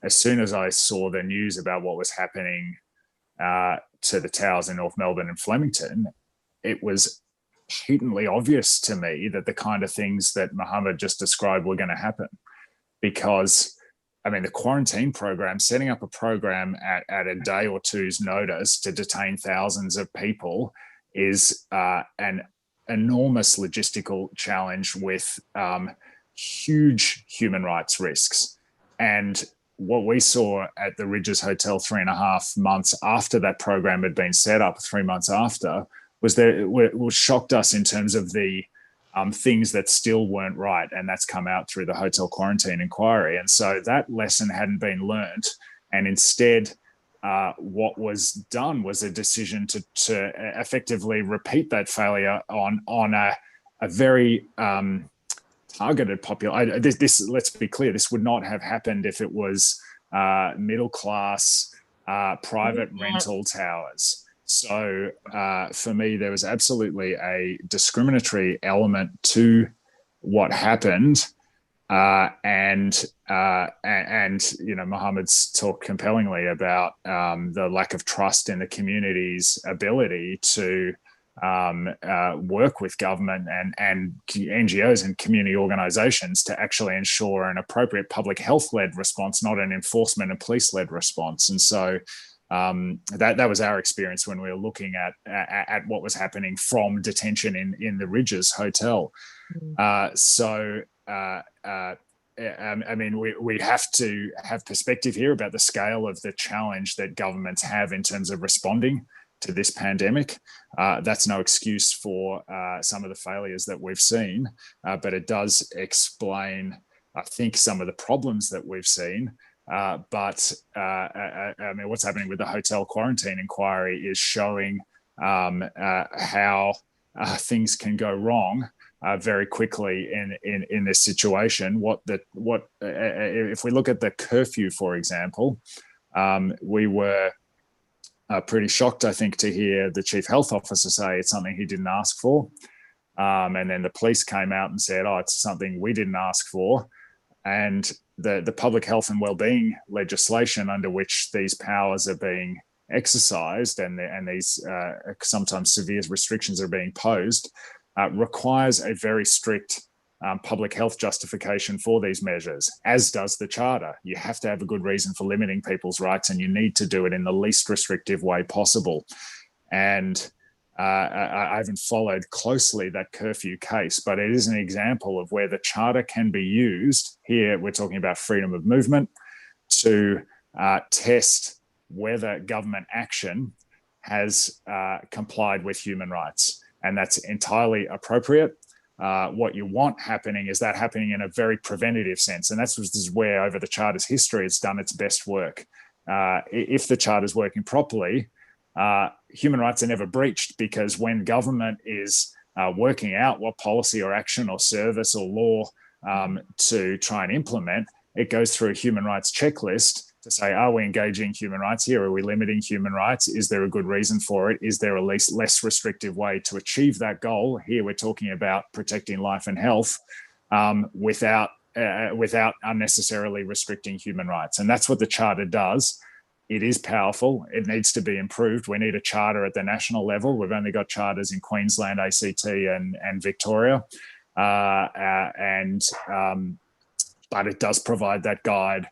as soon as I saw the news about what was happening to the towers in North Melbourne and Flemington, it was patently obvious to me that the kind of things that Mohammed just described were going to happen. Because, I mean, the quarantine program, setting up a program at a day or two's notice to detain thousands of people is an enormous logistical challenge with huge human rights risks. And what we saw at the Ridges Hotel 3.5 months after that program had been set up, 3 months after, was that it shocked us in terms of the things that still weren't right. And that's come out through the hotel quarantine inquiry. And so that lesson hadn't been learned. And instead, what was done was a decision to effectively repeat that failure on a very targeted population. This, let's be clear, this would not have happened if it was middle class private rental towers. So for me, there was absolutely a discriminatory element to what happened. And Mohammed's talked compellingly about the lack of trust in the community's ability to work with government and NGOs and community organizations to actually ensure an appropriate public health-led response, not an enforcement and police-led response. And so that was our experience when we were looking at what was happening from detention in the Ridges Hotel. I mean, we have to have perspective here about the scale of the challenge that governments have in terms of responding to this pandemic. That's no excuse for some of the failures that we've seen, but it does explain, I think, some of the problems that we've seen. I mean, what's happening with the hotel quarantine inquiry is showing how things can go wrong very quickly in this situation. If we look at the curfew, for example, we were pretty shocked, I think, to hear the chief health officer say it's something he didn't ask for. And then the police came out and said, oh, it's something we didn't ask for. And the public health and wellbeing legislation under which these powers are being exercised and these sometimes severe restrictions are being posed requires a very strict public health justification for these measures, as does the Charter. You have to have a good reason for limiting people's rights, and you need to do it in the least restrictive way possible. And I haven't followed closely that curfew case, but it is an example of where the Charter can be used. Here, we're talking about freedom of movement to test whether government action has complied with human rights. And that's entirely appropriate. What you want happening is that happening in a very preventative sense. And this is where, over the Charter's history, it's done its best work. If the Charter's working properly, human rights are never breached, because when government is working out what policy or action or service or law to try and implement, it goes through a human rights checklist to say, are we engaging human rights here? Are we limiting human rights? Is there a good reason for it? Is there a less restrictive way to achieve that goal? Here we're talking about protecting life and health without unnecessarily restricting human rights. And that's what the Charter does. It is powerful. It needs to be improved. We need a charter at the national level. We've only got charters in Queensland, ACT and Victoria. But it does provide that guide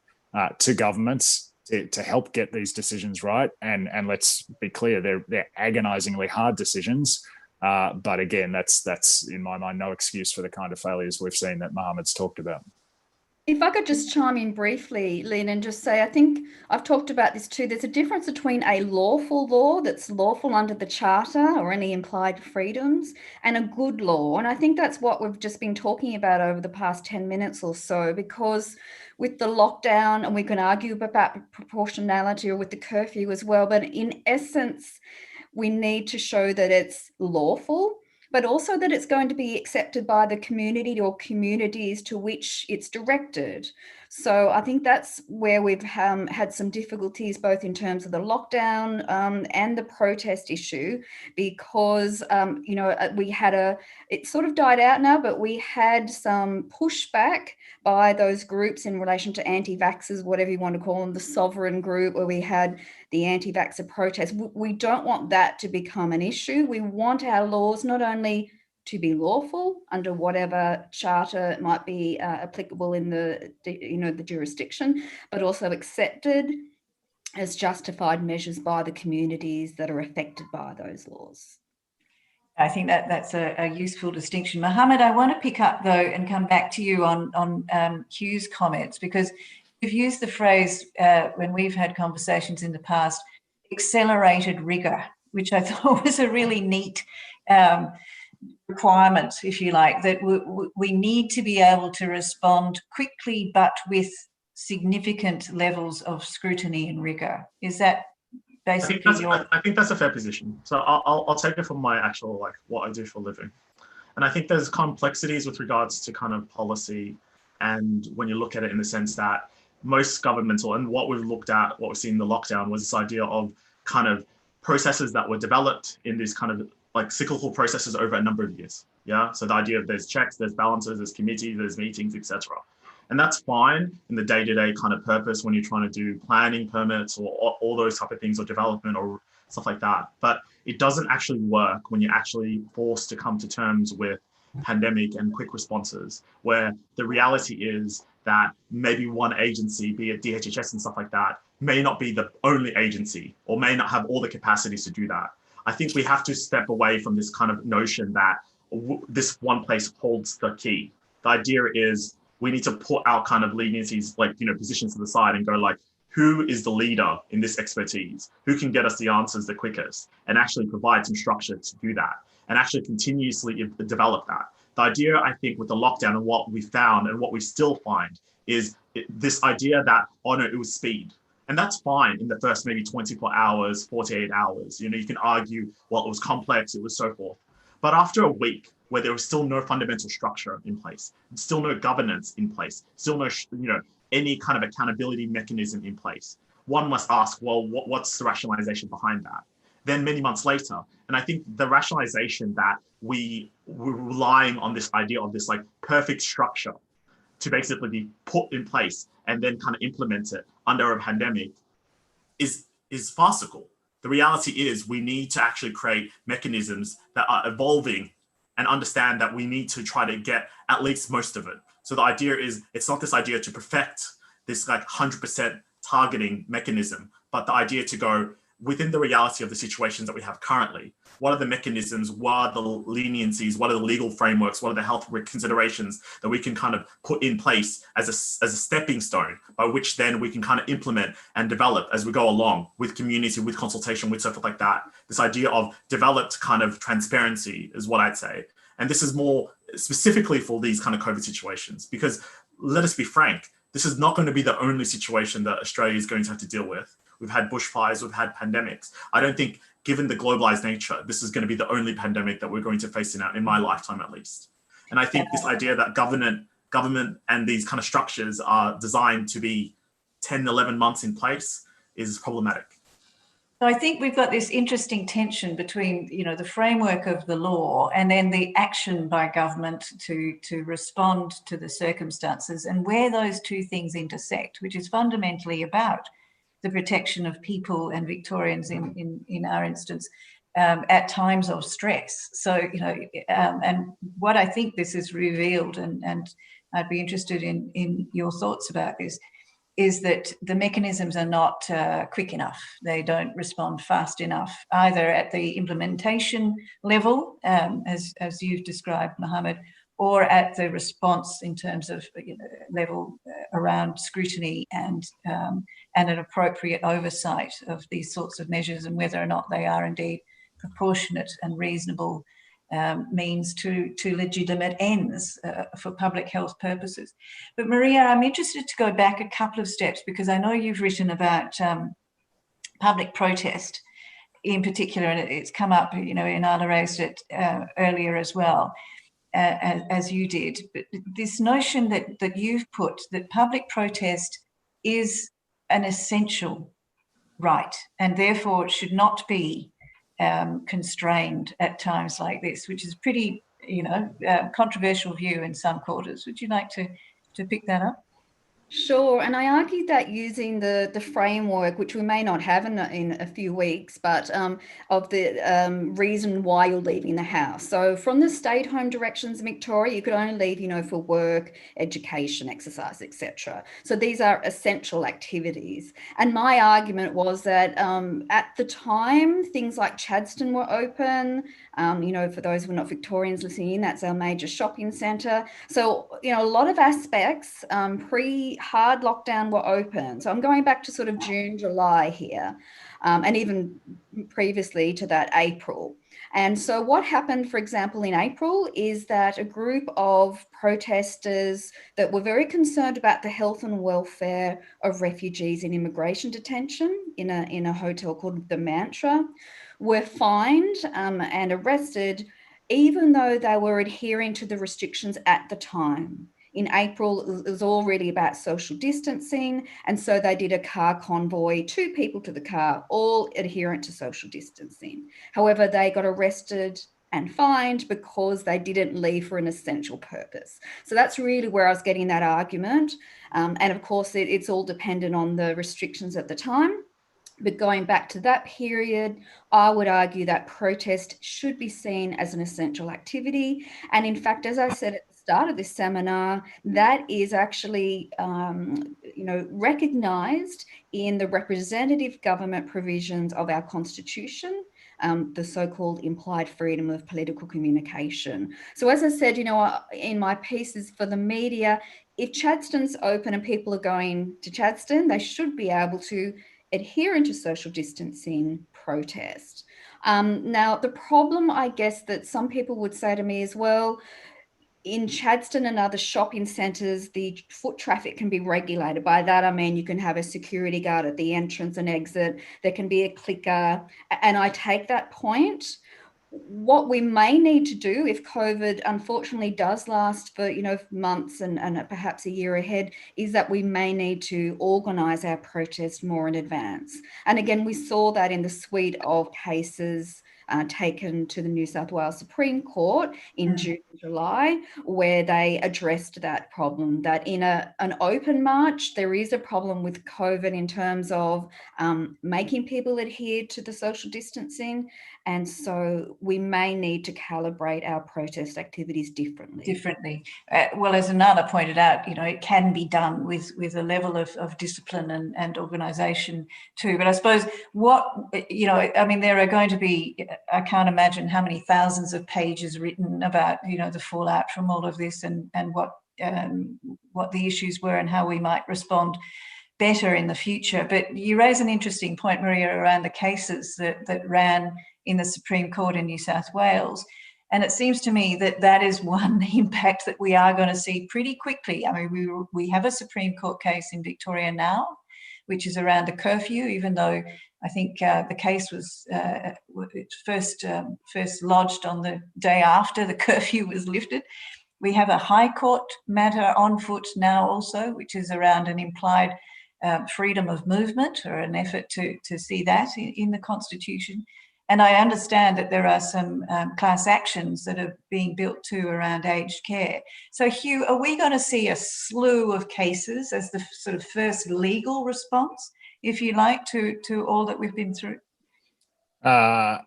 to governments to help get these decisions right. And let's be clear, they're agonizingly hard decisions. But again, that's in my mind no excuse for the kind of failures we've seen that Mohammed's talked about. If I could just chime in briefly, Lynn, and just say, I think I've talked about this too. There's a difference between a lawful law that's lawful under the Charter or any implied freedoms and a good law. And I think that's what we've just been talking about over the past 10 minutes or so, because with the lockdown, and we can argue about proportionality, or with the curfew as well, but in essence, we need to show that it's lawful, but also that it's going to be accepted by the community or communities to which it's directed. So I think that's where we've had some difficulties, both in terms of the lockdown and the protest issue, because, it sort of died out now, but we had some pushback by those groups in relation to anti-vaxxers, whatever you want to call them, the sovereign group, where we had the anti-vaxxer protest. We don't want that to become an issue. We want our laws not only to be lawful under whatever charter might be applicable in the jurisdiction, but also accepted as justified measures by the communities that are affected by those laws. I think that's a useful distinction. Mohammed, I want to pick up though and come back to you on Hugh's comments, because you've used the phrase when we've had conversations in the past, accelerated rigor, which I thought was a really neat requirement, if you like, that we need to be able to respond quickly, but with significant levels of scrutiny and rigor. Is that basically I think that's a fair position. So I'll take it from my actual, what I do for a living. And I think there's complexities with regards to kind of policy. And when you look at it in the sense that most governmental, and what we've seen in the lockdown was this idea of kind of processes that were developed in these kind of cyclical processes over a number of years. Yeah. So the idea of there's checks, there's balances, there's committees, there's meetings, etc. And that's fine in the day-to-day kind of purpose when you're trying to do planning, permits, or all those type of things, or development or stuff like that. But it doesn't actually work when you're actually forced to come to terms with pandemic and quick responses, where the reality is that maybe one agency, be it DHHS and stuff like that, may not be the only agency or may not have all the capacities to do that. I think we have to step away from this kind of notion that this one place holds the key. The idea is we need to put our kind of leniencies, positions to the side and go who is the leader in this expertise? Who can get us the answers the quickest, and actually provide some structure to do that and actually continuously develop that. The idea, I think, with the lockdown and what we found and what we still find is this idea that, it was speed. And that's fine in the first maybe 24 hours, 48 hours. You can argue, well, it was complex, it was so forth. But after a week where there was still no fundamental structure in place, still no governance in place, still no, any kind of accountability mechanism in place, one must ask, well, what's the rationalization behind that? Then many months later, and I think the rationalization that we were relying on this idea of this perfect structure to basically be put in place and then kind of implement it under a pandemic is farcical. The reality is we need to actually create mechanisms that are evolving and understand that we need to try to get at least most of it. So the idea is, it's not this idea to perfect this 100% targeting mechanism, but the idea to go within the reality of the situations that we have currently. What are the mechanisms? What are the leniencies? What are the legal frameworks? What are the health considerations that we can kind of put in place as a stepping stone by which then we can kind of implement and develop as we go along with community, with consultation, with stuff like that. This idea of developed kind of transparency is what I'd say. And this is more specifically for these kind of COVID situations, because let us be frank, this is not going to be the only situation that Australia is going to have to deal with. We've had bushfires, we've had pandemics. I don't think, given the globalized nature, this is going to be the only pandemic that we're going to face in my lifetime, at least. And I think this idea that government and these kind of structures are designed to be 10, 11 months in place is problematic. So I think we've got this interesting tension between, the framework of the law and then the action by government to respond to the circumstances, and where those two things intersect, which is fundamentally about the protection of people and Victorians in our instance at times of stress. So, and what I think this has revealed, and I'd be interested in your thoughts about this, is that the mechanisms are not quick enough. They don't respond fast enough, either at the implementation level, as you've described, Mohammed, or at the response in terms of level around scrutiny and an appropriate oversight of these sorts of measures, and whether or not they are indeed proportionate and reasonable means to legitimate ends for public health purposes. But Maria, I'm interested to go back a couple of steps, because I know you've written about public protest in particular, and it's come up, you know, Inala raised it earlier as well, as you did. But this notion that you've put, that public protest is an essential right, and therefore it should not be constrained at times like this, which is pretty, you know, controversial view in some quarters. Would you like to pick that up? Sure, and I argued that using the framework, which we may not have in a few weeks, but of the reason why you're leaving the house. So from the stay-at-home directions in Victoria, you could only leave, you know, for work, education, exercise, etc. So these are essential activities. And my argument was that at the time, things like Chadstone were open. You know, for those who are not Victorians listening in, that's our major shopping centre. So, you know, a lot of aspects pre-hard lockdown were open. So I'm going back to sort of June, July here, and even previously to that April. And so what happened, for example, in April is that a group of protesters that were very concerned about the health and welfare of refugees in immigration detention in a hotel called The Mantra were fined and arrested, even though they were adhering to the restrictions at the time. In April, it was already about social distancing, and so they did a car convoy, 2 people to the car, all adherent to social distancing. However, they got arrested and fined because they didn't leave for an essential purpose. So that's really where I was getting that argument. And of course, it's all dependent on the restrictions at the time. But going back to that period, I would argue that protest should be seen as an essential activity. And in fact, as I said at the start of this seminar, that is actually, you know, recognised in the representative government provisions of our Constitution, the so-called implied freedom of political communication. So as I said, you know, in my pieces for the media, if Chadstone's open and people are going to Chadstone, they should be able to adhering to social distancing protest. Now, the problem, I guess, that some people would say to me is, well, in Chadstone and other shopping centres, the foot traffic can be regulated. By that, I mean, you can have a security guard at the entrance and exit. There can be a clicker. And I take that point. What we may need to do if COVID unfortunately does last for, you know, months and perhaps a year ahead, is that we may need to organise our protest more in advance. And again, we saw that in the suite of cases taken to the New South Wales Supreme Court in June and July, where they addressed that problem, that in an open march, there is a problem with COVID in terms of making people adhere to the social distancing. And so we may need to calibrate our protest activities differently. Well, as Anana pointed out, you know, it can be done with a level of discipline and organisation too. But I suppose what, you know, I mean, there are going to be, I can't imagine how many thousands of pages written about, you know, the fallout from all of this and what the issues were and how we might respond better in the future. But you raise an interesting point, Maria, around the cases that ran in the Supreme Court in New South Wales. And it seems to me that that is one impact that we are going to see pretty quickly. I mean, we have a Supreme Court case in Victoria now, which is around a curfew, even though I think the case was first lodged on the day after the curfew was lifted. We have a High Court matter on foot now also, which is around an implied freedom of movement, or an effort to see that in the Constitution. And I understand that there are some class actions that are being built too around aged care. So Hugh, are we going to see a slew of cases as the sort of first legal response, if you like, to all that we've been through? I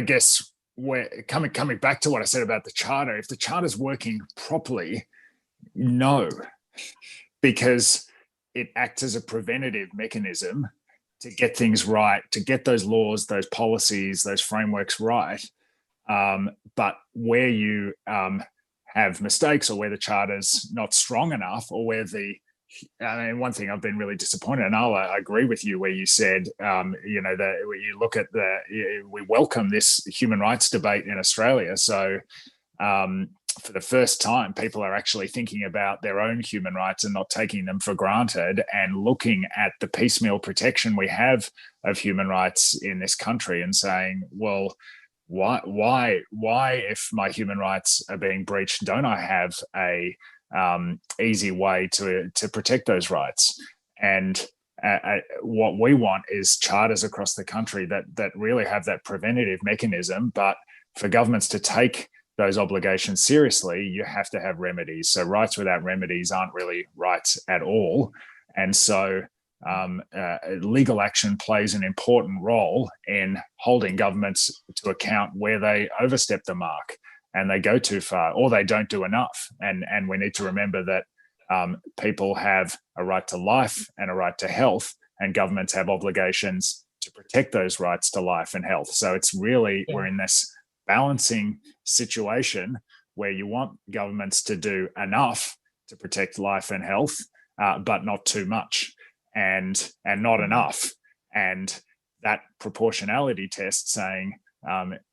guess we're coming back to what I said about the Charter. If the Charter's working properly, no, because it acts as a preventative mechanism to get things right, to get those laws, those policies, those frameworks right. But where you have mistakes, or where the Charter's not strong enough, or where the I mean, one thing I've been really disappointed, and I agree with you where you said, you know, that you look at we welcome this human rights debate in Australia. So for the first time, people are actually thinking about their own human rights and not taking them for granted, and looking at the piecemeal protection we have of human rights in this country and saying, well, why, if my human rights are being breached, don't I have a easy way to protect those rights? And what we want is charters across the country that really have that preventative mechanism. But for governments to take those obligations seriously, you have to have remedies. So rights without remedies aren't really rights at all. And so legal action plays an important role in holding governments to account where they overstep the mark and they go too far, or they don't do enough. And we need to remember that people have a right to life and a right to health, and governments have obligations to protect those rights to life and health. So it's really, we're in this balancing situation where you want governments to do enough to protect life and health, but not too much, and not enough. And that proportionality test saying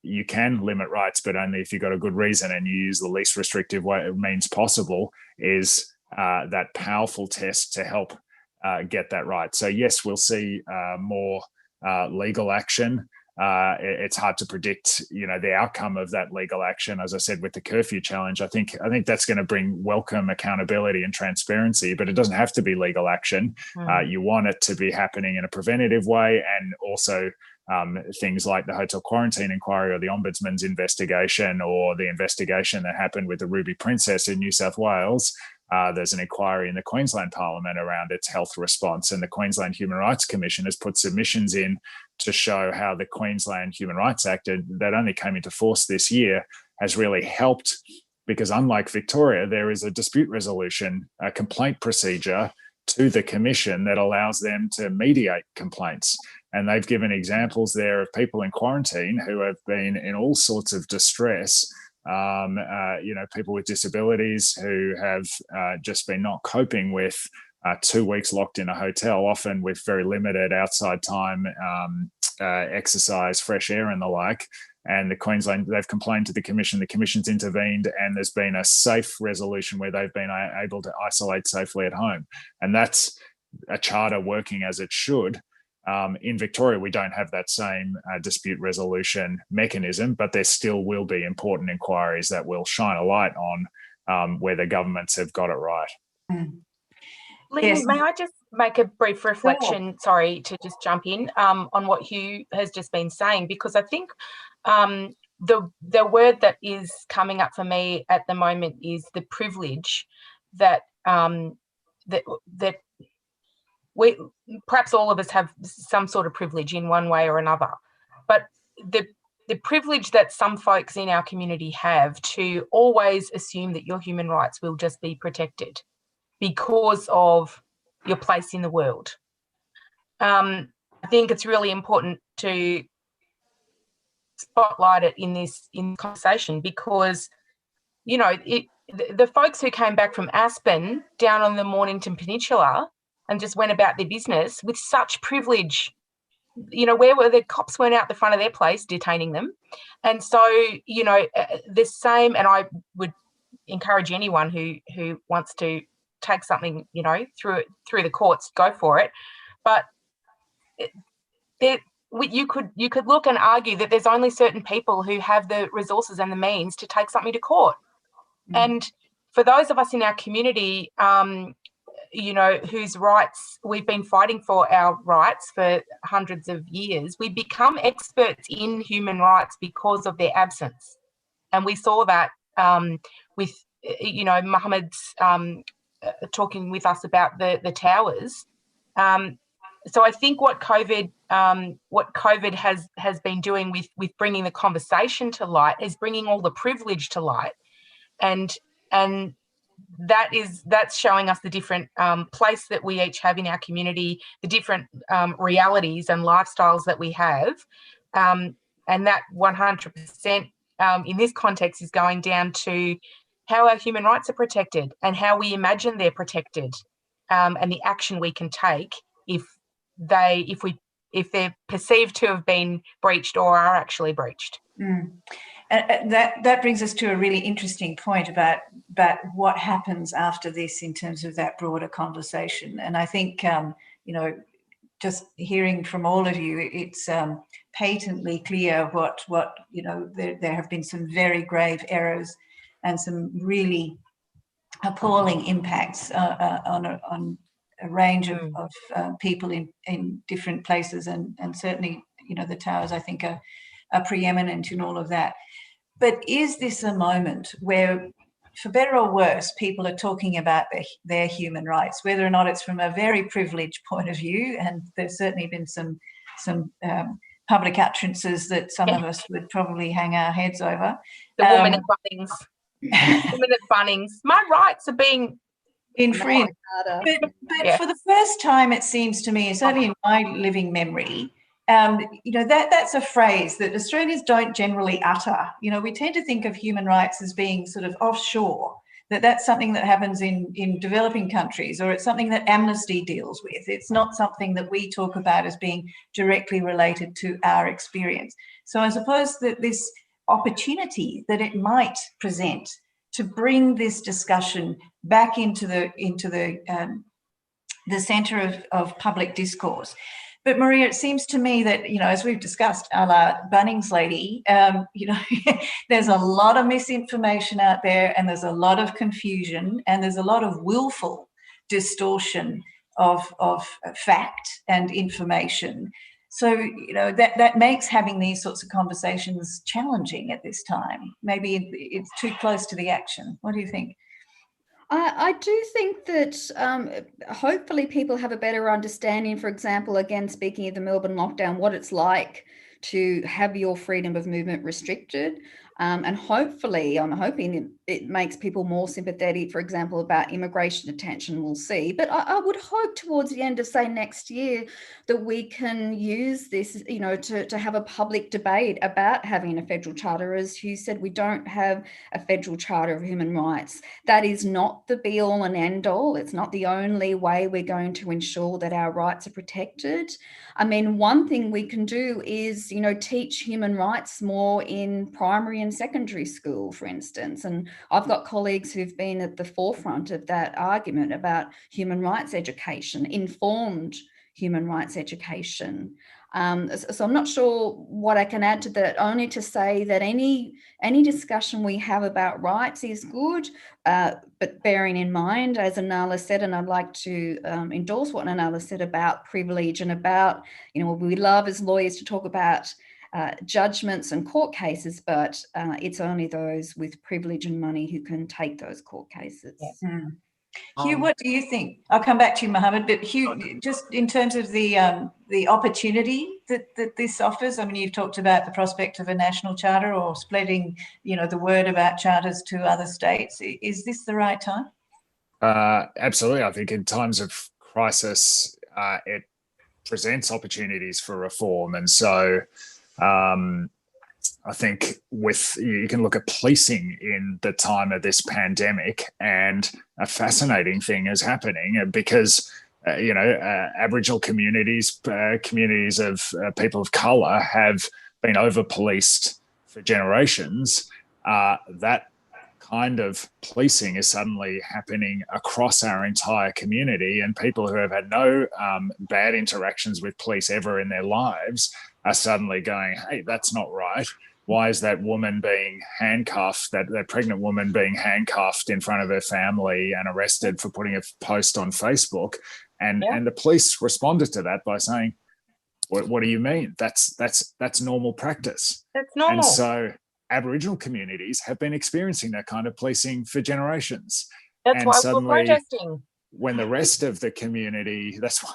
you can limit rights, but only if you've got a good reason and you use the least restrictive means possible, is that powerful test to help get that right. So yes, we'll see more legal action. It's hard to predict, you know, the outcome of that legal action. As I said, with the curfew challenge, I think that's going to bring welcome accountability and transparency, but it doesn't have to be legal action. You want it to be happening in a preventative way, and also things like the hotel quarantine inquiry or the Ombudsman's investigation, or the investigation that happened with the Ruby Princess in New South Wales. There's an inquiry in the Queensland Parliament around its health response, and the Queensland Human Rights Commission has put submissions in to show how the Queensland Human Rights Act, that only came into force this year, has really helped, because unlike Victoria, there is a dispute resolution, a complaint procedure to the Commission that allows them to mediate complaints. And they've given examples there of people in quarantine who have been in all sorts of distress, you know, people with disabilities who have just been not coping with 2 weeks locked in a hotel, often with very limited outside time, exercise, fresh air and the like. And they've complained to the Commission, the Commission's intervened, and there's been a safe resolution where they've been able to isolate safely at home. And that's a charter working as it should. In Victoria, we don't have that same dispute resolution mechanism, but there still will be important inquiries that will shine a light on where the governments have got it right. Lynn, Yes. may I just make a brief reflection, sorry to just jump in, on what Hugh has just been saying, because I think the word that is coming up for me at the moment is the privilege that that we, perhaps all of us have some sort of privilege in one way or another, but the privilege that some folks in our community have to always assume that your human rights will just be protected because of your place in the world. I think it's really important to spotlight it in this conversation, because, you know, the folks who came back from Aspen down on the Mornington Peninsula and just went about their business with such privilege, you know, where were the cops weren't out the front of their place detaining them. And so, you know, the same, and I would encourage anyone who wants to take something, you know, through the courts, go for it. But you could look and argue that there's only certain people who have the resources and the means to take something to court. And for those of us in our community, you know, whose rights we've been fighting for, our rights for hundreds of years, we become experts in human rights because of their absence. And we saw that with, you know, Mohammed's talking with us about the towers. So I think what COVID has been doing with bringing the conversation to light is bringing all the privilege to light, and that's showing us the different place that we each have in our community, the different realities and lifestyles that we have, and that 100% in this context is going down to how our human rights are protected and how we imagine they're protected. and the action we can take if they're perceived to have been breached or are actually breached. And that brings us to a really interesting point about what happens after this in terms of that broader conversation. And I think, just hearing from all of you, it's patently clear what there have been some very grave errors and some really appalling impacts on a range of people in different places, and certainly, the towers, I think, are preeminent in all of that. But is this a moment where, for better or worse, people are talking about their human rights, whether or not it's from a very privileged point of view, and there's certainly been some public utterances that some of us would probably hang our heads over. The woman at Bunnings. Women at Bunnings. My rights are being infringed. But for the first time, it seems to me, certainly in my living memory, that's a phrase that Australians don't generally utter. We tend to think of human rights as being sort of offshore, that's something that happens in developing countries, or it's something that Amnesty deals with. It's not something that we talk about as being directly related to our experience. So I suppose that this opportunity that it might present to bring this discussion back into the centre of public discourse. But Maria, it seems to me that, as we've discussed, a la Bunnings lady, there's a lot of misinformation out there, and there's a lot of confusion, and there's a lot of willful distortion of fact and information. So, that makes having these sorts of conversations challenging at this time. Maybe it's too close to the action. What do you think? I do think that hopefully people have a better understanding, for example, again, speaking of the Melbourne lockdown, what it's like to have your freedom of movement restricted. And hopefully, I'm hoping it makes people more sympathetic, for example, about immigration detention. We'll see. But I would hope towards the end of, say, next year that we can use this, to have a public debate about having a federal charter. As Hugh said, we don't have a federal charter of human rights. That is not the be all and end all. It's not the only way we're going to ensure that our rights are protected. I mean, one thing we can do is, teach human rights more in primary and secondary school, for instance. And I've got colleagues who've been at the forefront of that argument about human rights education, informed human rights education. So I'm not sure what I can add to that, only to say that any discussion we have about rights is good, but bearing in mind, as Anala said, and I'd like to endorse what Anala said about privilege and about, we love as lawyers to talk about judgments and court cases, but it's only those with privilege and money who can take those court cases. Yeah. Hugh, what do you think? I'll come back to you, Mohammed, but Hugh, just in terms of the opportunity that this offers, I mean, you've talked about the prospect of a national charter or spreading, the word about charters to other states. Is this the right time? Absolutely. I think in times of crisis, it presents opportunities for reform. And so I think you can look at policing in the time of this pandemic, and a fascinating thing is happening because, Aboriginal communities, communities of people of colour have been over-policed for generations. That kind of policing is suddenly happening across our entire community, and people who have had no bad interactions with police ever in their lives are suddenly going, hey, that's not right. Why is that woman being handcuffed, that pregnant woman being handcuffed in front of her family and arrested for putting a post on Facebook? And the police responded to that by saying, what do you mean? That's normal practice. That's normal. And so Aboriginal communities have been experiencing that kind of policing for generations. That's why we're protesting. When the rest of the community, that's why,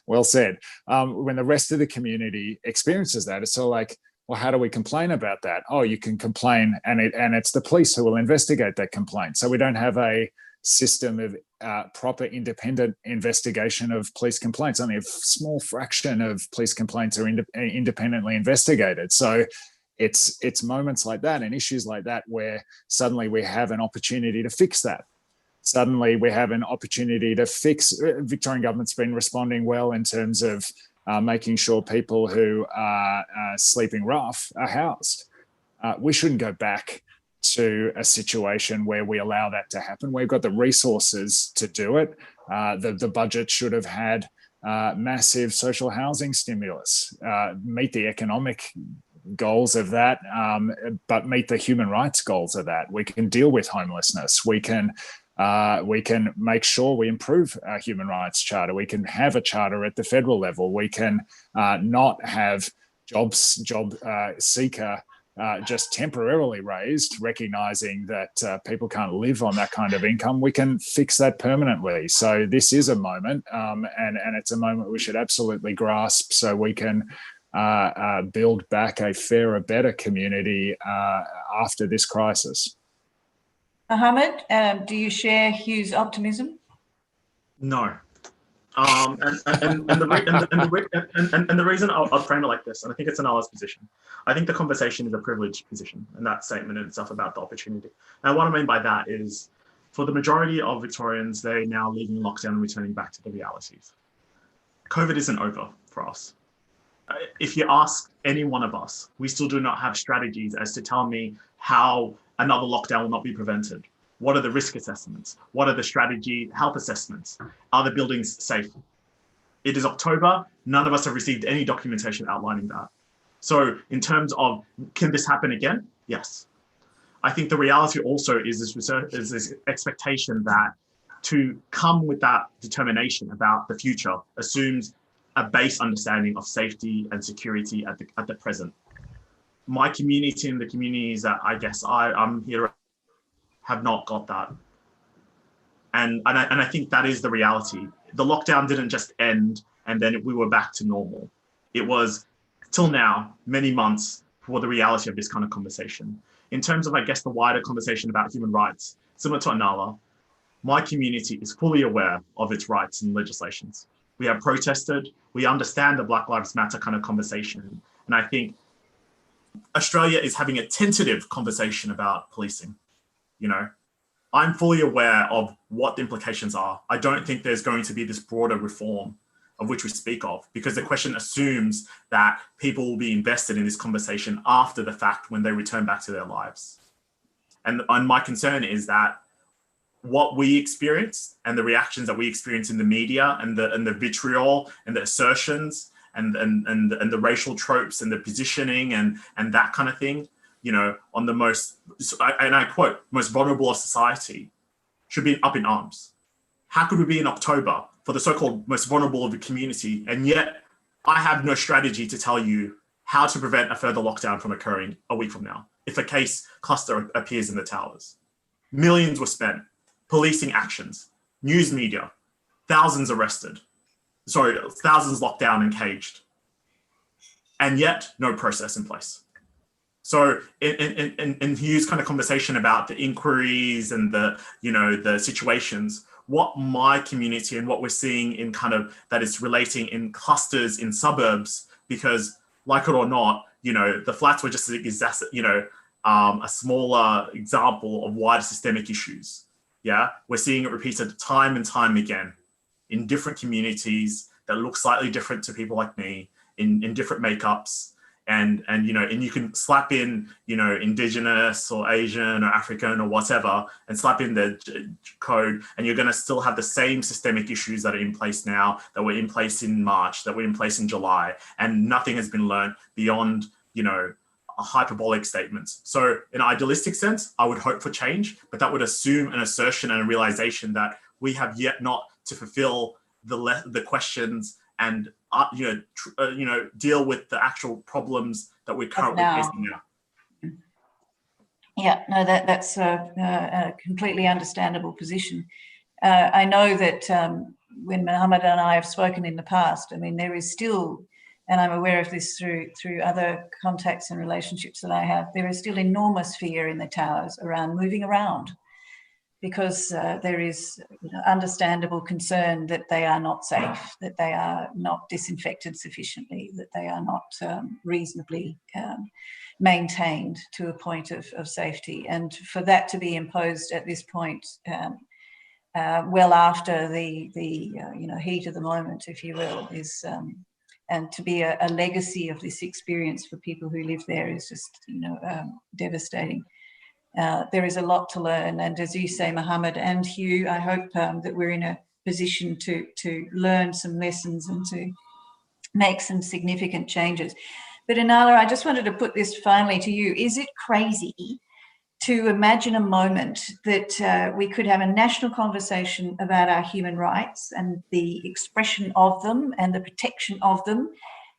well said, when the rest of the community experiences that, it's sort of like, well, how do we complain about that? Oh, you can complain, and it's the police who will investigate that complaint. So we don't have a system of proper independent investigation of police complaints. Only a small fraction of police complaints are independently investigated. So it's moments like that and issues like that where suddenly we have an opportunity to fix that. suddenly we have an opportunity to fix. Victorian government's been responding well in terms of making sure people who are sleeping rough are housed. We shouldn't go back to a situation where we allow that to happen. We've got the resources to do it. The budget should have had massive social housing stimulus, meet the economic goals of that, but meet the human rights goals of that. We can deal with homelessness. We can make sure we improve our human rights charter. We can have a charter at the federal level. We can not have job seeker just temporarily raised, recognising that people can't live on that kind of income. We can fix that permanently. So this is a moment, and it's a moment we should absolutely grasp so we can build back a fairer, better community after this crisis. Mohammed, do you share Hugh's optimism? No. And the reason I'll frame it like this, and I think it's an Allah's position. I think the conversation is a privileged position, and that statement in itself about the opportunity. And what I mean by that is, for the majority of Victorians, they're now leaving lockdown and returning back to the realities. COVID isn't over for us. If you ask any one of us, we still do not have strategies as to tell me how another lockdown will not be prevented. What are the risk assessments? What are the strategy health assessments? Are the buildings safe? It is October. None of us have received any documentation outlining that. So in terms of, can this happen again? Yes. I think the reality also is this expectation that to come with that determination about the future assumes a base understanding of safety and security at the present. My community and the communities that I guess I'm here have not got that. And I think that is the reality. The lockdown didn't just end and then we were back to normal. It was, till now, many months for the reality of this kind of conversation. In terms of, I guess, the wider conversation about human rights, similar to Anala, my community is fully aware of its rights and legislations. We have protested, we understand the Black Lives Matter kind of conversation. And I think Australia is having a tentative conversation about policing. You know, I'm fully aware of what the implications are. I don't think there's going to be this broader reform of which we speak of, because the question assumes that people will be invested in this conversation after the fact when they return back to their lives. And my concern is that what we experience and the reactions that we experience in the media and the vitriol and the assertions and the racial tropes and the positioning and that kind of thing, you know, on the most, and I quote, most vulnerable of society should be up in arms. How could we be in October for the so-called most vulnerable of the community, and yet I have no strategy to tell you how to prevent a further lockdown from occurring a week from now if a case cluster appears in the towers? Millions were spent, policing actions, news media, thousands arrested, thousands locked down and caged, and yet no process in place. So in Hugh's kind of conversation about the inquiries and the situations, what my community and what we're seeing in kind of that is relating in clusters in suburbs, because like it or not, you know, the flats were just a smaller example of wider systemic issues. Yeah, we're seeing it repeated time and time again in different communities that look slightly different to people like me, in different makeups. And you can slap in, you know, Indigenous or Asian or African or whatever, and slap in the code, and you're going to still have the same systemic issues that are in place now, that were in place in March, that were in place in July, and nothing has been learned beyond, you know, hyperbolic statements. So in an idealistic sense, I would hope for change, but that would assume an assertion and a realization that we have yet not to fulfill the questions and deal with the actual problems that we're currently facing now. Yeah, no, that's a completely understandable position. I know that when Mohammed and I have spoken in the past, I mean, there is still, and I'm aware of this through other contacts and relationships that I have, there is still enormous fear in the towers around moving around, because there is understandable concern that they are not safe, that they are not disinfected sufficiently, that they are not reasonably maintained to a point of safety. And for that to be imposed at this point, well after the heat of the moment, if you will, is and to be a legacy of this experience for people who live there is just devastating. There is a lot to learn, and as you say, Mohammed and Hugh, I hope that we're in a position to learn some lessons and to make some significant changes. But Inala, I just wanted to put this finally to you. Is it crazy to imagine a moment that we could have a national conversation about our human rights and the expression of them and the protection of them,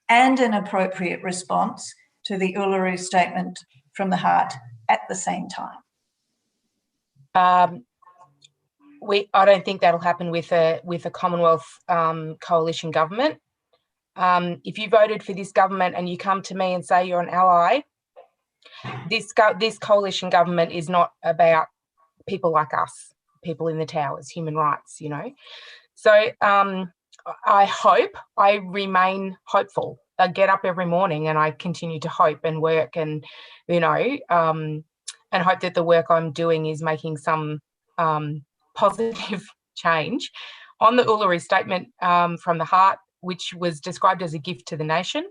and an appropriate response to the Uluru Statement from the Heart at the same time? I don't think that'll happen with a Commonwealth coalition government. If you voted for this government and you come to me and say you're an ally, this coalition government is not about people like us, people in the towers, human rights, So I remain hopeful. I get up every morning and I continue to hope and work and, and hope that the work I'm doing is making some positive change. On the Uluru Statement from the Heart, which was described as a gift to the nation,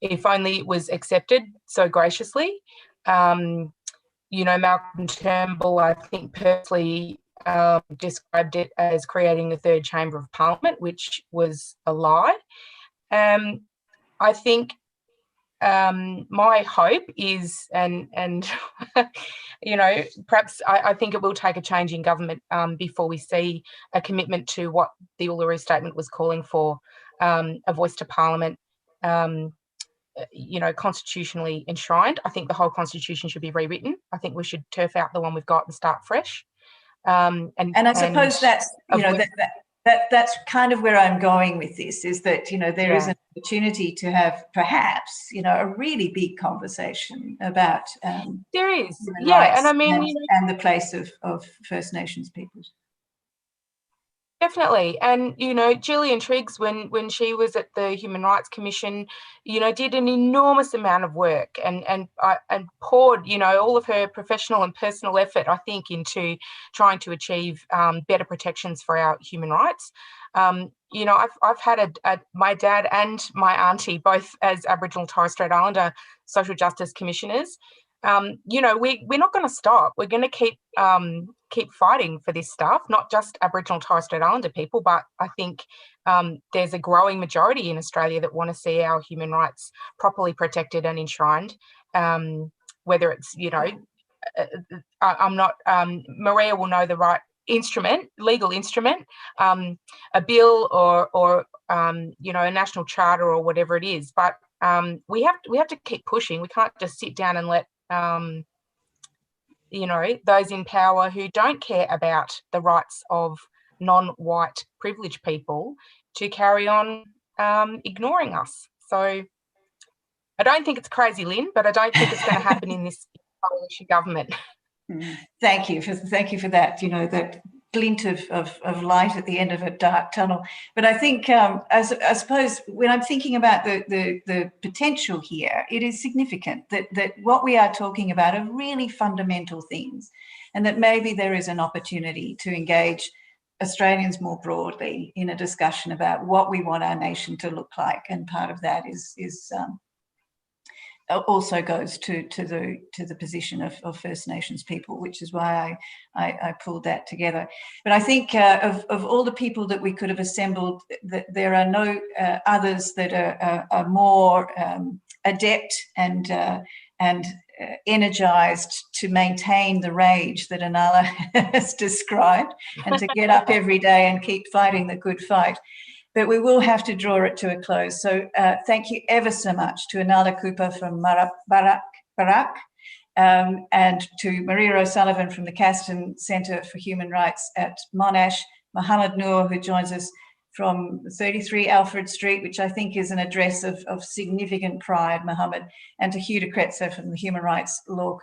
if only it was accepted so graciously. Malcolm Turnbull, I think, personally described it as creating a third chamber of parliament, which was a lie. I think my hope is, and perhaps I think it will take a change in government before we see a commitment to what the Uluru Statement was calling for, a voice to Parliament, constitutionally enshrined. I think the whole constitution should be rewritten. I think we should turf out the one we've got and start fresh. And I suppose that's that's kind of where I'm going with this, is that there is an opportunity to have perhaps a really big conversation about there is rights and I mean and the place of First Nations peoples. Definitely. And, Gillian Triggs, when she was at the Human Rights Commission, did an enormous amount of work and poured, all of her professional and personal effort, I think, into trying to achieve better protections for our human rights. I've had my dad and my auntie, both as Aboriginal and Torres Strait Islander social justice commissioners. We're not going to stop. We're going to keep fighting for this stuff, not just Aboriginal and Torres Strait Islander people, but I think there's a growing majority in Australia that want to see our human rights properly protected and enshrined, whether it's, I'm not, Maria will know the right legal instrument, a bill or a national charter or whatever it is. But we have to keep pushing. We can't just sit down and let those in power who don't care about the rights of non-white privileged people to carry on ignoring us. So I don't think it's crazy, Lynn, but I don't think it's going to happen in this coalition government. Thank you for that. That glint of light at the end of a dark tunnel. But I think, I suppose, when I'm thinking about the potential here, it is significant that what we are talking about are really fundamental things, and that maybe there is an opportunity to engage Australians more broadly in a discussion about what we want our nation to look like, and part of that is also goes to the position of First Nations people, which is why I pulled that together. But I think of all the people that we could have assembled, that there are no others that are more adept and energised to maintain the rage that Inala has described, and to get up every day and keep fighting the good fight. But we will have to draw it to a close. So thank you ever so much to Inala Cooper from Barak, and to Maria O'Sullivan from the Caston Centre for Human Rights at Monash, Mohammed Noor, who joins us from 33 Alfred Street, which I think is an address of significant pride, Mohammed, and to Hugh de Kretzer from the Human Rights Law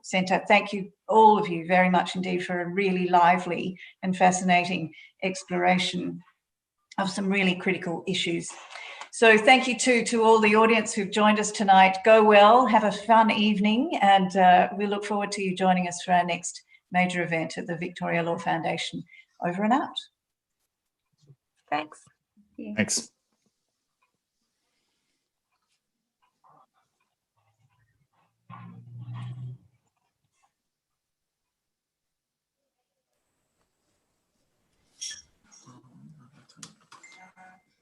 Centre. Thank you, all of you, very much indeed for a really lively and fascinating exploration of some really critical issues. So thank you to all the audience who've joined us tonight. Go well, have a fun evening, and we look forward to you joining us for our next major event at the Victoria Law Foundation. Over and out. Thanks. Thanks.